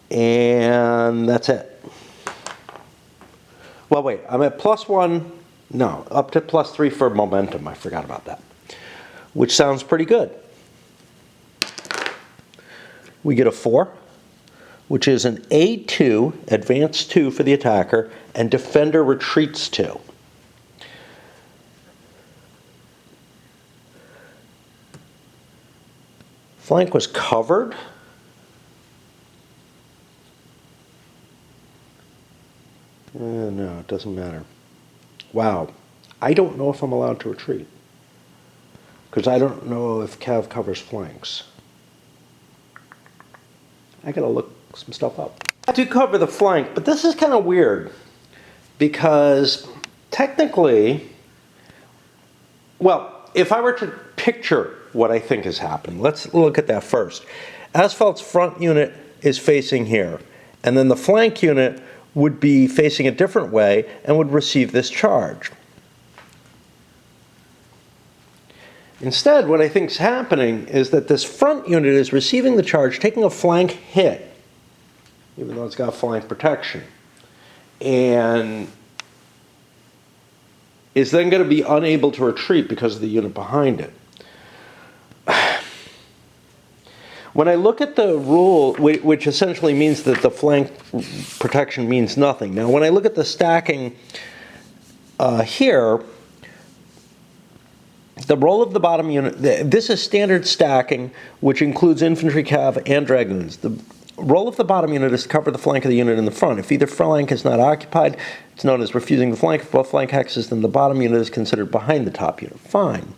And that's it. Well, wait, I'm at +1. No, up to +3 for momentum. I forgot about that. Which sounds pretty good. We get a 4, which is an A2, advance 2 for the attacker, and defender retreats 2. Flank was covered. No, it doesn't matter. Wow. I don't know if I'm allowed to retreat, because I don't know if Cav covers flanks. I gotta look some stuff up. I do cover the flank, but this is kind of weird, because technically, well, if I were to picture what I think is happening, let's look at that first. Asphalt's front unit is facing here, and then the flank unit would be facing a different way and would receive this charge. Instead, what I think is happening is that this front unit is receiving the charge, taking a flank hit, even though it's got flank protection, and is then going to be unable to retreat because of the unit behind it. When I look at the rule, which essentially means that the flank protection means nothing. Now, when I look at the stacking here, the roll of the bottom unit, this is standard stacking, which includes infantry, cav, and dragoons. Roll of the bottom unit is to cover the flank of the unit in the front. If either flank is not occupied, it's known as refusing the flank. If both flank hexes, then the bottom unit is considered behind the top unit. Fine.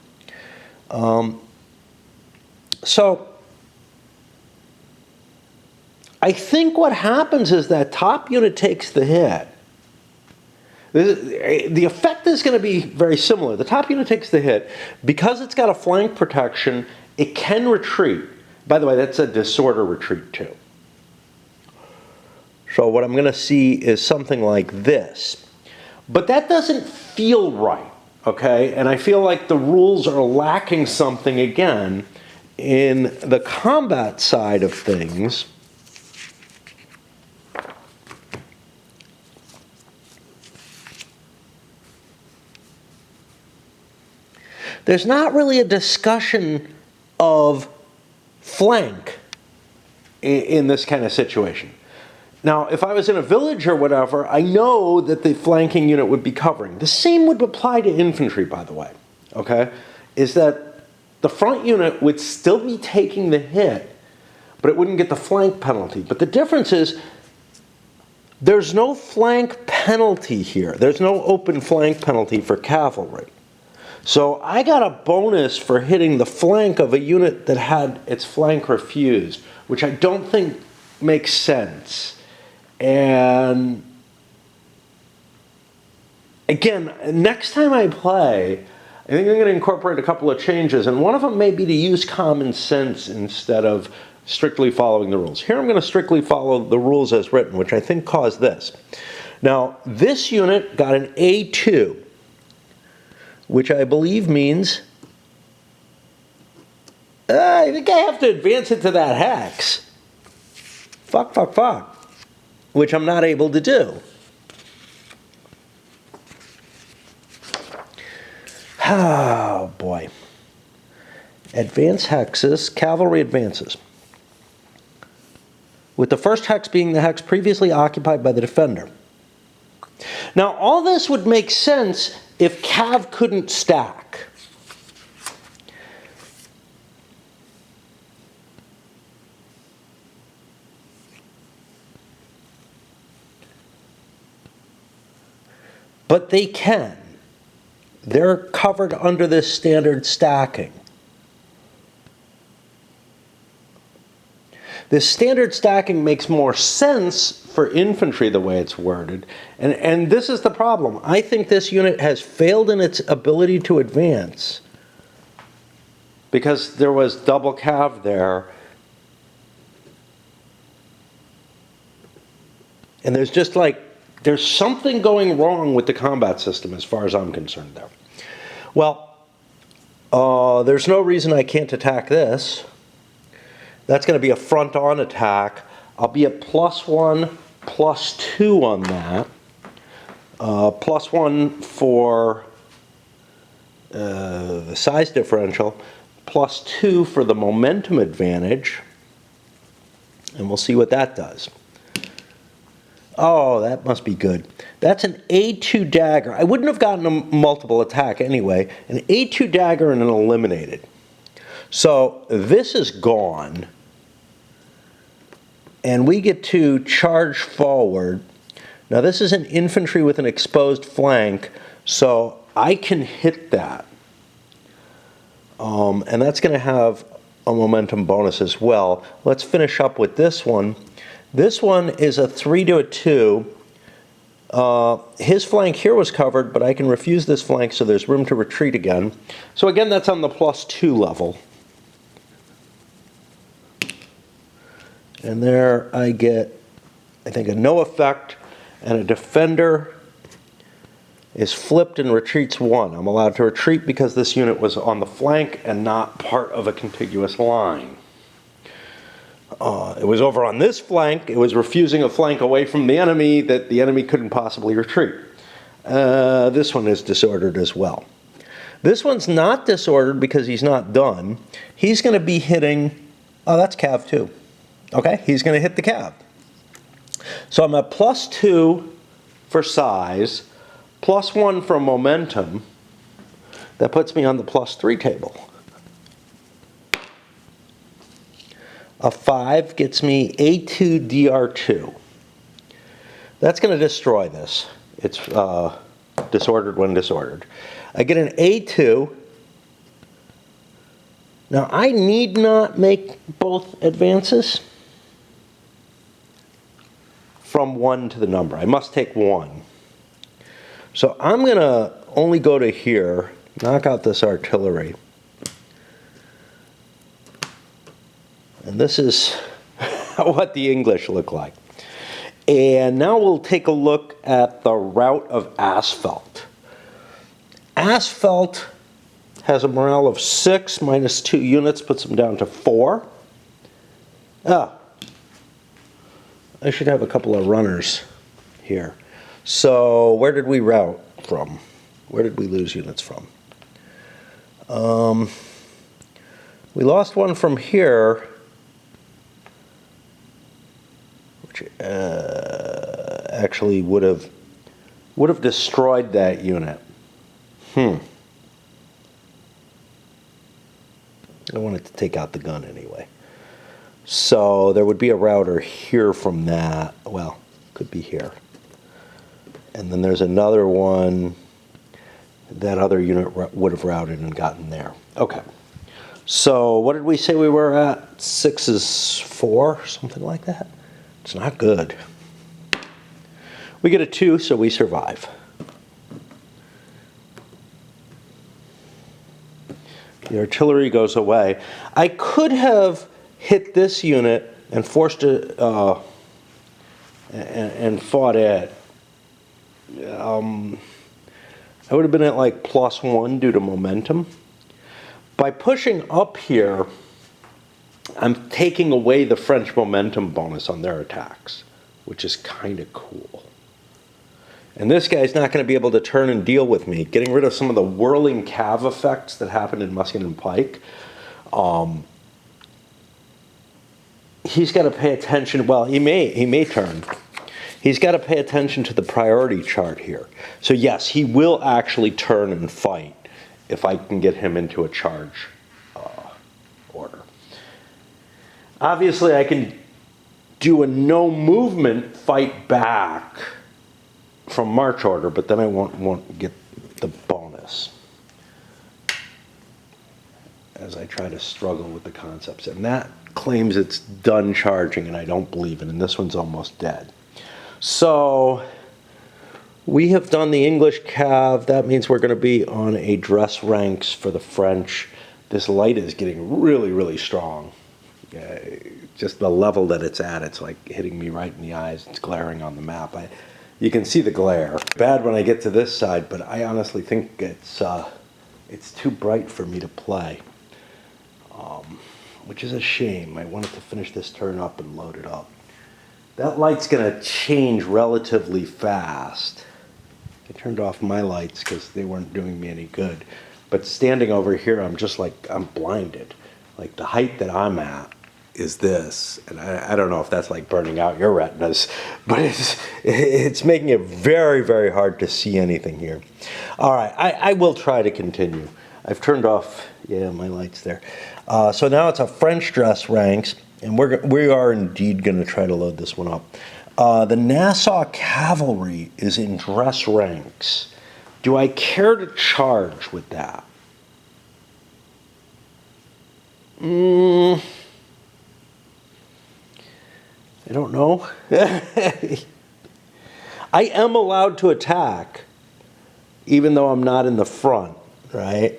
So I think what happens is that top unit takes the hit. The effect is going to be very similar. The top unit takes the hit. Because it's got a flank protection, it can retreat. By the way, that's a disorder retreat too. So what I'm going to see is something like this. But that doesn't feel right, okay? And I feel like the rules are lacking something again in the combat side of things. There's not really a discussion of flank in this kind of situation. Now, if I was in a village or whatever, I know that the flanking unit would be covering. The same would apply to infantry, by the way, okay? Is that the front unit would still be taking the hit, but it wouldn't get the flank penalty. But the difference is there's no flank penalty here. There's no open flank penalty for cavalry. So I got a bonus for hitting the flank of a unit that had its flank refused, which I don't think makes sense. And again, next time I play, I think I'm going to incorporate a couple of changes, and one of them may be to use common sense instead of strictly following the rules. Here I'm going to strictly follow the rules as written, which I think caused this. Now, this unit got an A2, which I believe means I think I have to advance it to that hex. Fuck. Which I'm not able to do. Oh, boy. Advance hexes, cavalry advances. With the first hex being the hex previously occupied by the defender. Now, all this would make sense if cav couldn't stack. But they can. They're covered under this standard stacking. This standard stacking makes more sense for infantry the way it's worded. And this is the problem. I think this unit has failed in its ability to advance because there was double cav there. And there's just like, there's something going wrong with the combat system as far as I'm concerned there. Well, there's no reason I can't attack this. That's going to be a front-on attack. I'll be at +1, +2 on that. +1 for the size differential, +2 for the momentum advantage. And we'll see what that does. Oh, that must be good. That's an A2 dagger. I wouldn't have gotten a multiple attack anyway. An A2 dagger and an eliminated. So this is gone. And we get to charge forward. Now this is an infantry with an exposed flank, so I can hit that. And that's going to have a momentum bonus as well. Let's finish up with this one. This one is a 3 to a 2. His flank here was covered, but I can refuse this flank, so there's room to retreat again. So again, that's on the +2 level. And there I get, I think, a no effect, and a defender is flipped and retreats 1. I'm allowed to retreat because this unit was on the flank and not part of a contiguous line. It was over on this flank. It was refusing a flank away from the enemy that the enemy couldn't possibly retreat. This one is disordered as well. This one's not disordered because he's not done. He's going to be hitting, oh, that's cav too. Okay, he's going to hit the cav. So I'm at +2 for size, +1 for momentum. That puts me on the +3 table. A 5 gets me A2 DR2. That's going to destroy this. It's disordered when disordered. I get an A2. Now I need not make both advances from 1 to the number. I must take 1. So I'm going to only go to here, knock out this artillery. And this is what the English look like. And now we'll take a look at the route of asphalt. Asphalt has a morale of 6 minus 2 units, puts them down to 4. Ah, I should have a couple of runners here. So where did we route from? Where did we lose units from? We lost one from here, which actually would have destroyed that unit. I wanted to take out the gun anyway. So there would be a router here from that. Well, could be here. And then there's another one. That other unit would have routed and gotten there. Okay. So what did we say we were at? 6 is 4, something like that. It's not good. We get a 2, so we survive. The artillery goes away. I could have hit this unit and forced it and fought it. I would have been at like +1 due to momentum. By pushing up here, I'm taking away the French momentum bonus on their attacks, which is kind of cool. And this guy's not going to be able to turn and deal with me. Getting rid of some of the whirling cav effects that happened in Musket and Pike. He's got to pay attention. Well, he may turn. He's got to pay attention to the priority chart here. So yes, he will actually turn and fight if I can get him into a charge order. Obviously, I can do a no movement fight back from march order, but then I won't get the bonus as I try to struggle with the concepts. And that claims it's done charging, and I don't believe it, and this one's almost dead. So we have done the English cav. That means we're going to be on a dress ranks for the French. This light is getting really, really strong. Just the level that it's at, it's like hitting me right in the eyes. It's glaring on the map. You can see the glare. Bad when I get to this side, but I honestly think it's too bright for me to play, which is a shame. I wanted to finish this turn up and load it up. That light's going to change relatively fast. I turned off my lights because they weren't doing me any good. But standing over here, I'm just like, I'm blinded. Like the height that I'm at is this. And I don't know if that's like burning out your retinas, but it's making it very, very hard to see anything here. All right, I will try to continue. I've turned off, my lights there. So now it's a French dress ranks. And we are indeed going to try to load this one up. The Nassau Cavalry is in dress ranks. Do I care to charge with that? I don't know. I am allowed to attack, even though I'm not in the front, right?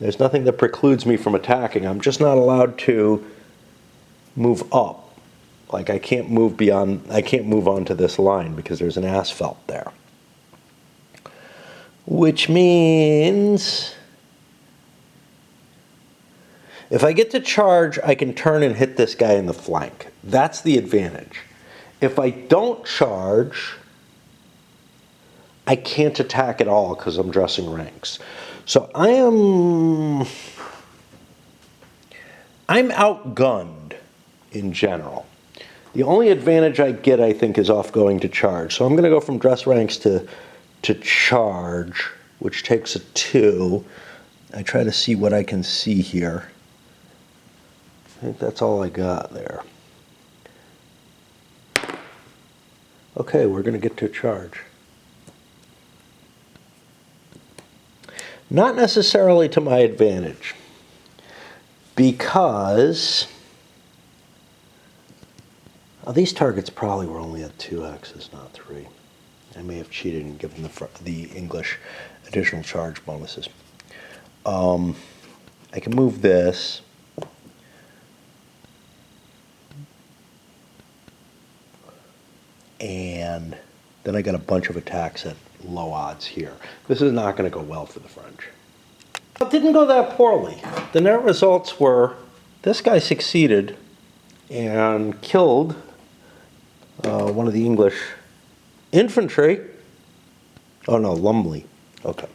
There's nothing that precludes me from attacking. I'm just not allowed to move up. Like I can't move onto this line because there's an asphalt there. Which means if I get to charge, I can turn and hit this guy in the flank. That's the advantage. If I don't charge, I can't attack at all because I'm dressing ranks. So I'm outgunned in general. The only advantage I get, I think, is off going to charge. So I'm going to go from dress ranks to charge, which takes a 2. I try to see what I can see here. think that's all I got there. Okay, we're going to get to a charge. Not necessarily to my advantage, because these targets probably were only at 2 axes, not 3. I may have cheated and given the English additional charge bonuses. I can move this. And then I got a bunch of attacks at low odds here. This is not going to go well for the French. It didn't go that poorly. The net results were this guy succeeded and killed one of the English infantry. Oh no, Lumley. Okay.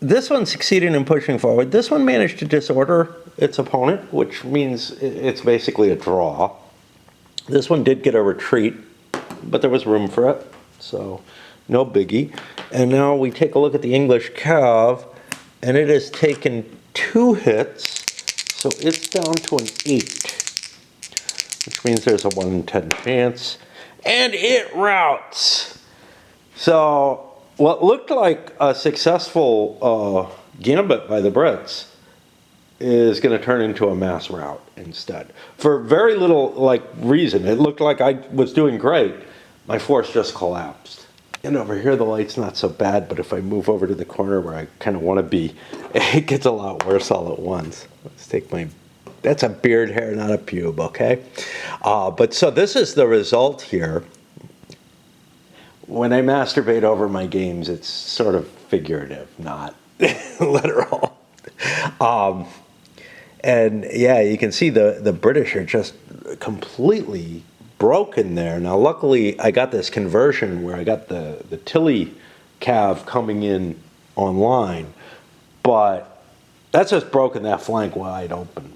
This one succeeded in pushing forward. This one managed to disorder its opponent, which means it's basically a draw. This one did get a retreat, but there was room for it, so no biggie. And now we take a look at the English cav, and it has taken 2 hits, so it's down to an 8, which means there's a 1 in 10 chance, and it routs. So what looked like a successful gambit by the Brits is going to turn into a mass rout instead. For very little reason. It looked like I was doing great. My force just collapsed. And over here the light's not so bad, but if I move over to the corner where I kind of want to be, it gets a lot worse all at once. Let's take my... That's a beard hair, not a pube, okay? But so this is the result here. When I masturbate over my games, it's sort of figurative, not literal. And yeah, you can see the British are just completely broken there. Now, luckily, I got this conversion where I got the Tilly cav coming in online, but that's just broken that flank wide open.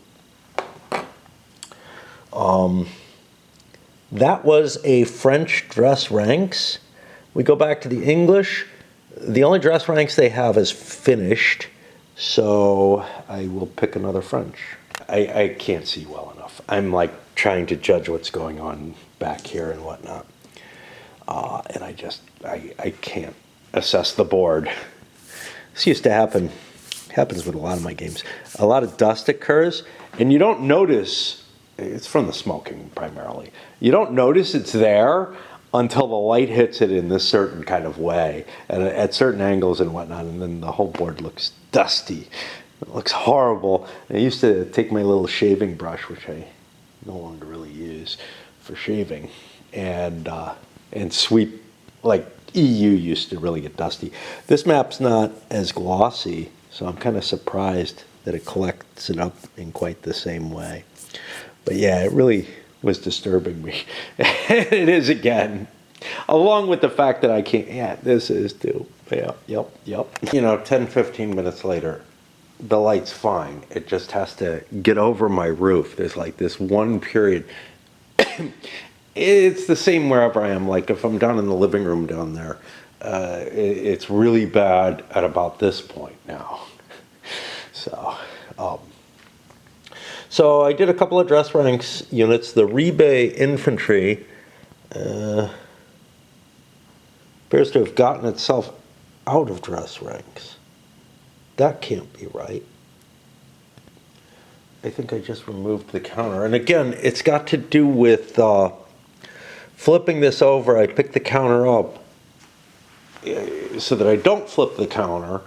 That was a French dress ranks. We go back to the English. The only dress ranks they have is finished, so I will pick another French. I can't see well enough. I'm like trying to judge what's going on back here and whatnot. And I can't assess the board. This used to happen, happens with a lot of my games. A lot of dust occurs, and you don't notice, it's from the smoking primarily, you don't notice it's there until the light hits it in this certain kind of way, and at certain angles and whatnot, and then the whole board looks dusty. It looks horrible. I used to take my little shaving brush, which I no longer really use for shaving, and sweep, like EU used to really get dusty. This map's not as glossy, so I'm kind of surprised that it collects it up in quite the same way. But yeah, it really was disturbing me. It is again. Along with the fact that I can't, yeah, this is too. Yeah, yep. You know, 10, 15 minutes later, the light's fine. It just has to get over my roof. There's like this one period. It's the same wherever I am. Like if I'm down in the living room down there, it's really bad at about this point now. So I did a couple of dress ranks units. The Rebay infantry appears to have gotten itself out of dress ranks. That can't be right. I think I just removed the counter. And again, it's got to do with flipping this over. I picked the counter up so that I don't flip the counter.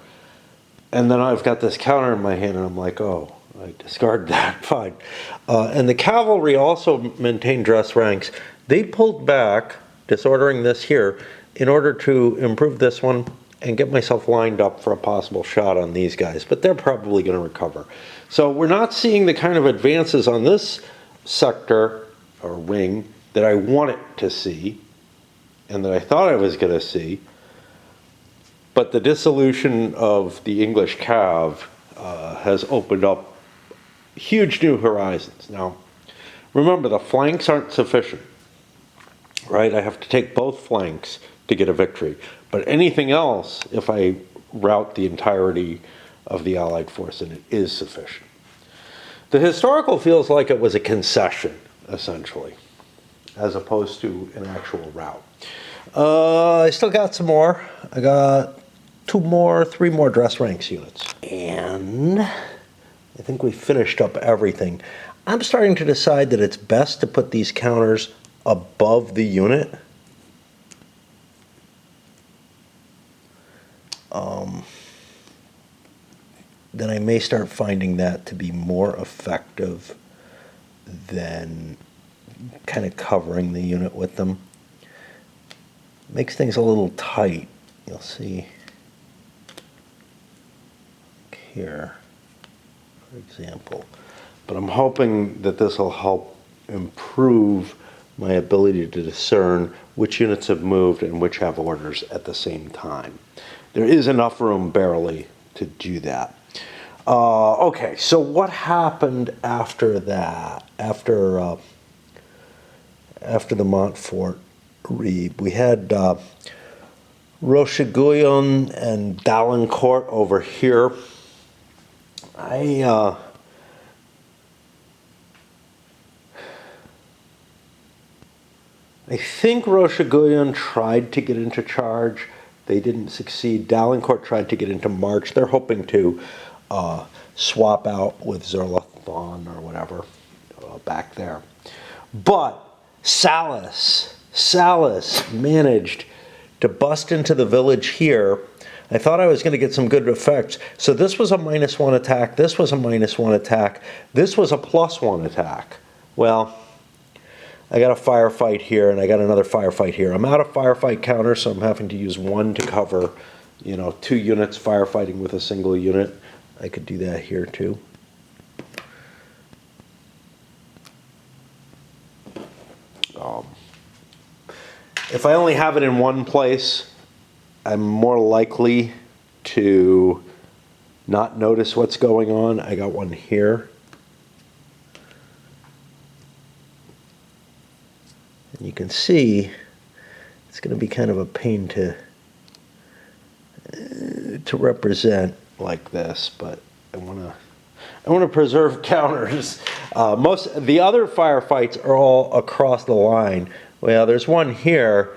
And then I've got this counter in my hand and I'm like, oh, I discard that, fine. And the cavalry also maintained dress ranks. They pulled back, disordering this here, in order to improve this one and get myself lined up for a possible shot on these guys. But they're probably going to recover. So we're not seeing the kind of advances on this sector or wing that I wanted to see and that I thought I was going to see. But the dissolution of the English cav has opened up huge new horizons. Now, remember, the flanks aren't sufficient, right? I have to take both flanks to get a victory. But anything else, if I route the entirety of the Allied force, and it is sufficient. The historical feels like it was a concession, essentially, as opposed to an actual rout. I still got some more. I got 3 more dress ranks units. And I think we finished up everything. I'm starting to decide that it's best to put these counters above the unit. Then I may start finding that to be more effective than kind of covering the unit with them. Makes things a little tight. You'll see here, for example. But I'm hoping that this will help improve my ability to discern which units have moved and which have orders at the same time. There is enough room, barely, to do that. Okay, so what happened after that? After the Montfort Reeb, we had Rocheguyon and Dalincourt over here. I think Rocheguyon tried to get into charge. They didn't succeed. Dalincourt tried to get into march. They're hoping to swap out with Zerlathon or whatever back there. But Salas managed to bust into the village here. I thought I was going to get some good effects. So this was a -1 attack. This was a -1 attack. This was a +1 attack. Well, I got a firefight here, and I got another firefight here. I'm out of firefight counter, so I'm having to use 1 to cover, 2 units firefighting with a single unit. I could do that here too. If I only have it in one place, I'm more likely to not notice what's going on. I got one here. And you can see it's going to be kind of a pain to represent like this, but I want to preserve counters. The other firefights are all across the line. Well, there's one here,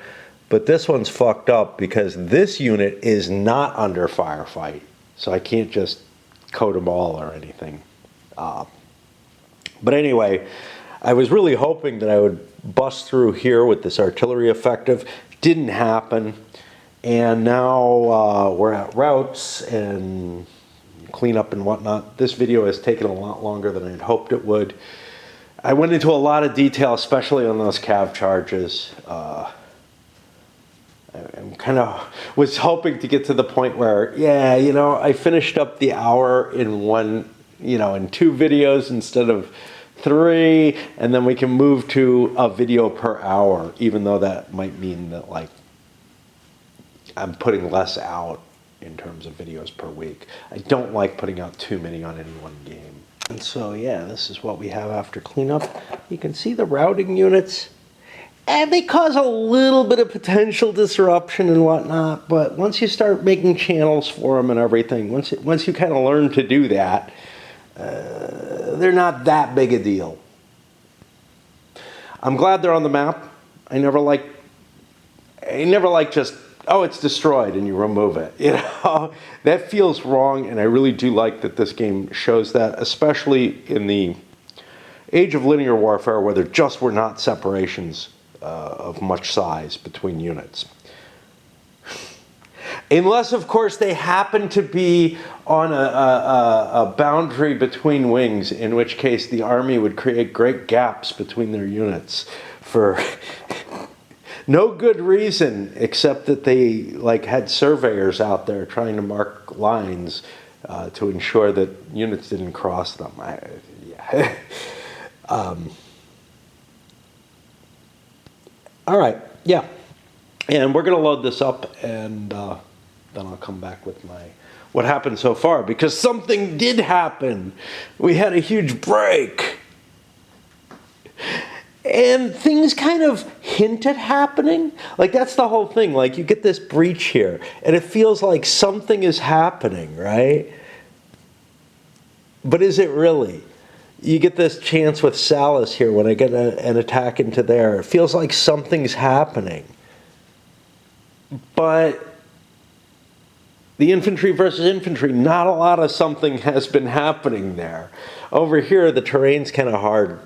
but this one's fucked up because this unit is not under firefight, so I can't just coat them all or anything. But anyway, I was really hoping that I would bust through here with this artillery effective. Didn't happen. And now we're at routes and cleanup and whatnot. This video has taken a lot longer than I'd hoped it would. I went into a lot of detail, especially on those cav charges. I was hoping to get to the point where, I finished up the hour in in 2 videos instead of 3, and then we can move to a video per hour, even though that might mean that, I'm putting less out in terms of videos per week. I don't like putting out too many on any one game. And so, this is what we have after cleanup. You can see the routing units, and they cause a little bit of potential disruption and whatnot, but once you start making channels for them and everything, once you kind of learn to do that, they're not that big a deal. I'm glad they're on the map. I never like just, it's destroyed and you remove it. That feels wrong, and I really do like that this game shows that, especially in the age of linear warfare where there just were not separations of much size between units. Unless, of course, they happen to be on a boundary between wings, in which case the army would create great gaps between their units for no good reason except that they had surveyors out there trying to mark lines to ensure that units didn't cross them. All right, and we're going to load this up, and then I'll come back with what happened so far, because something did happen. We had a huge break. And things kind of hint at happening. That's the whole thing. You get this breach here, and it feels like something is happening, right? But is it really? You get this chance with Salas here when I get an attack into there. It feels like something's happening. But the infantry versus infantry, not a lot of something has been happening there. Over here, the terrain's kind of hard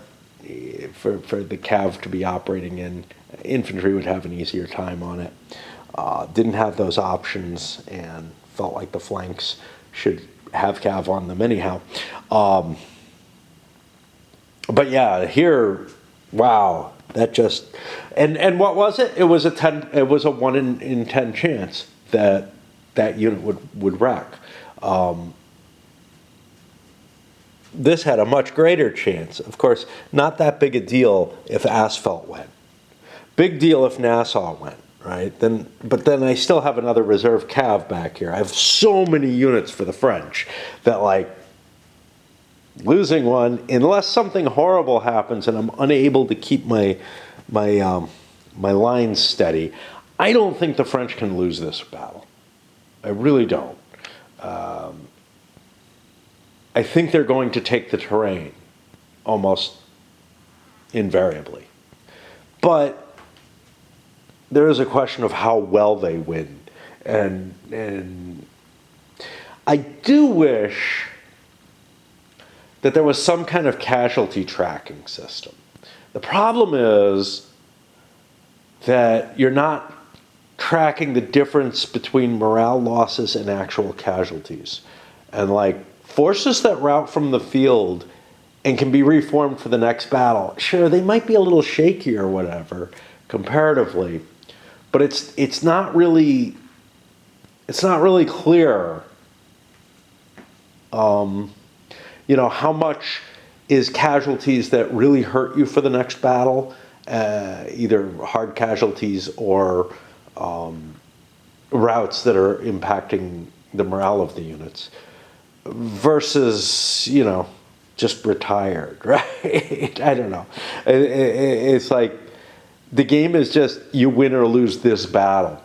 for the cav to be operating in. Infantry would have an easier time on it. Didn't have those options and felt like the flanks should have cav on them anyhow. But yeah, here, wow, that just and what was it? It was a 1 in 10 chance that that unit would wreck. This had a much greater chance. Of course, not that big a deal if Asphalt went. Big deal if Nassau went, right? But then I still have another reserve cav back here. I have so many units for the French that, like, losing one, unless something horrible happens and I'm unable to keep my lines steady, I don't think the French can lose this battle. I really don't. I think they're going to take the terrain almost invariably. But there is a question of how well they win. And I do wish that there was some kind of casualty tracking system. The problem is that you're not tracking the difference between morale losses and actual casualties. And like forces that route from the field and can be reformed for the next battle, sure, they might be a little shaky or whatever comparatively, but it's not really clear how much is casualties that really hurt you for the next battle, either hard casualties or routes that are impacting the morale of the units, versus, just retired, right? I don't know. It's like the game is just you win or lose this battle.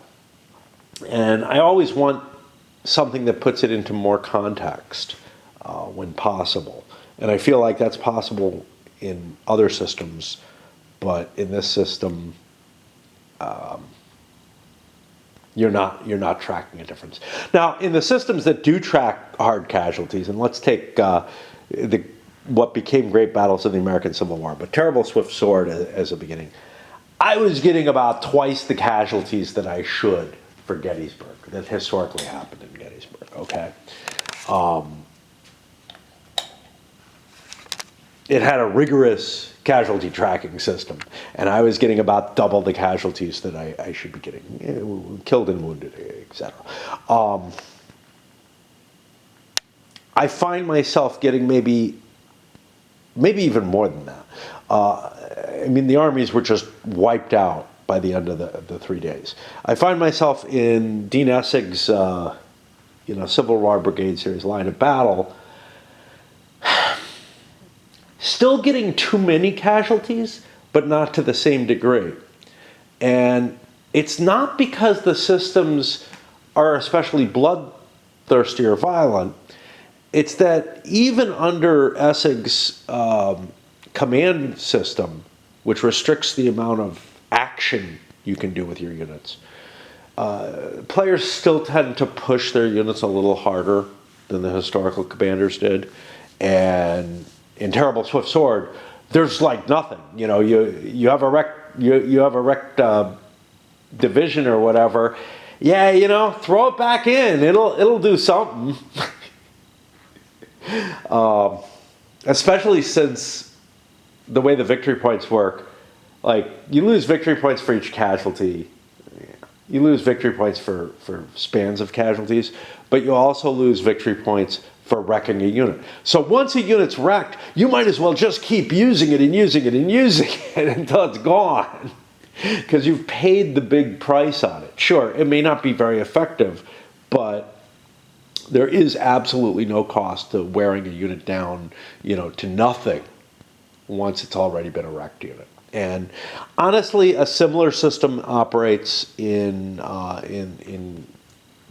And I always want something that puts it into more context when possible. And I feel like that's possible in other systems, but in this system, you're not tracking a difference. Now, in the systems that do track hard casualties, and let's take what became great battles of the American Civil War, but Terrible Swift Sword as a beginning, I was getting about twice the casualties that I should for Gettysburg, that historically happened in Gettysburg, okay? It had a rigorous casualty tracking system, and I was getting about double the casualties that I should be getting, killed and wounded, etc. I find myself getting maybe even more than that. The armies were just wiped out by the end of the 3 days. I find myself in Dean Essig's Civil War Brigade Series line of battle, still getting too many casualties, but not to the same degree. And it's not because the systems are especially bloodthirsty or violent. It's that even under Essig's command system, which restricts the amount of action you can do with your units, players still tend to push their units a little harder than the historical commanders did. And in Terrible Swift Sword, there's like nothing. You have a wrecked division or whatever. Yeah, throw it back in. It'll do something. Especially since the way the victory points work, like you lose victory points for each casualty. You lose victory points for spans of casualties, but you also lose victory points for wrecking a unit. So once a unit's wrecked, you might as well just keep using it and using it and using it until it's gone, because you've paid the big price on it. Sure, it may not be very effective, but there is absolutely no cost to wearing a unit down, to nothing once it's already been a wrecked unit. And honestly, a similar system operates in the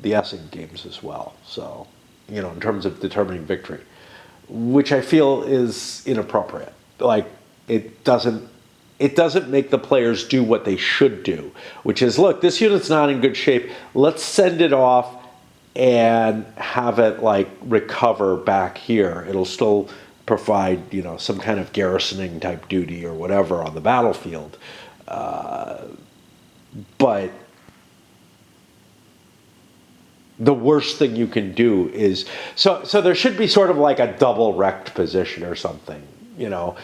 Essig games as well. So, in terms of determining victory, which I feel is inappropriate. Like, it doesn't make the players do what they should do, which is, look, this unit's not in good shape. Let's send it off and have it like recover back here. It'll still provide, you know, some kind of garrisoning type duty or whatever on the battlefield. But the worst thing you can do is, so there should be sort of like a double wrecked position or something, you know,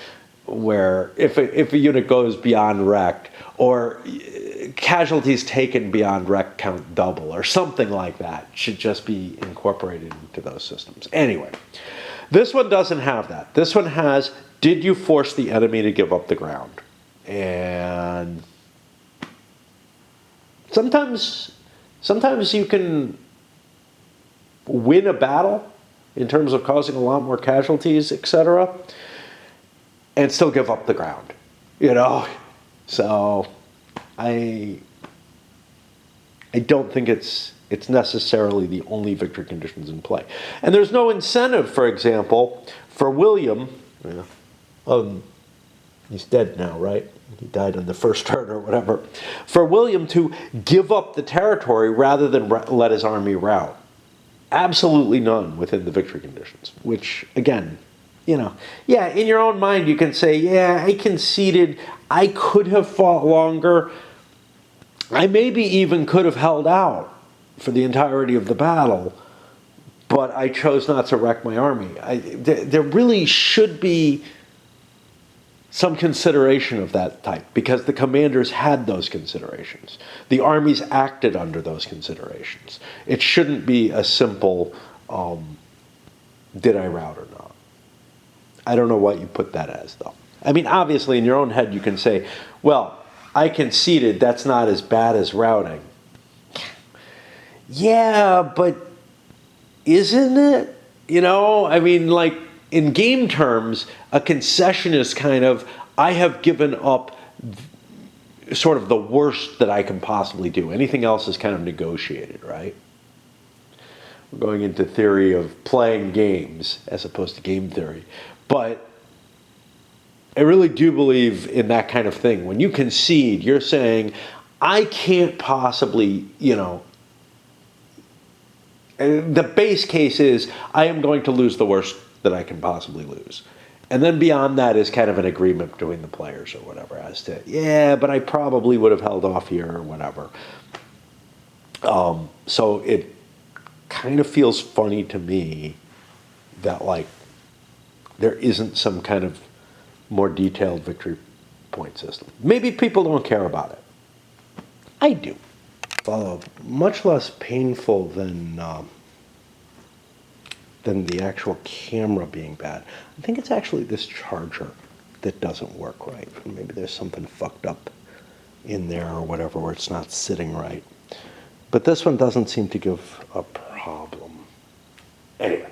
where if a unit goes beyond wrecked, or casualties taken beyond wreck count double, or something like that, should just be incorporated into those systems. Anyway, this one doesn't have that. This one has, did you force the enemy to give up the ground? And sometimes you can win a battle in terms of causing a lot more casualties, etc., and still give up the ground, you know? So I don't think it's necessarily the only victory conditions in play. And there's no incentive, for example, for William, he's dead now, right? He died on the first turn or whatever, for William to give up the territory rather than let his army rout. Absolutely none within the victory conditions, which, again, you know, yeah, in your own mind you can say, yeah, I conceded, I could have fought longer, I maybe even could have held out for the entirety of the battle, but I chose not to wreck my army. There really should be some consideration of that type, because the commanders had those considerations. The armies acted under those considerations. It shouldn't be a simple, did I rout or not? I don't know what you put that as, though. I mean, obviously, in your own head, you can say, well, I conceded, that's not as bad as routing. Yeah, but isn't it? You know, I mean, like, in game terms, a concession is kind of, I have given up sort of the worst that I can possibly do. Anything else is kind of negotiated, right? We're going into theory of playing games as opposed to game theory. But I really do believe in that kind of thing. When you concede, you're saying, I can't possibly, you know, the base case is, I am going to lose the worst that I can possibly lose. And then beyond that is kind of an agreement between the players or whatever as to, yeah, but I probably would have held off here or whatever. So it kind of feels funny to me that, like, there isn't some kind of more detailed victory point system. Maybe people don't care about it. I do. Much less painful than the actual camera being bad. I think it's actually this charger that doesn't work right. Maybe there's something fucked up in there or whatever where it's not sitting right. But this one doesn't seem to give a problem. Anyway.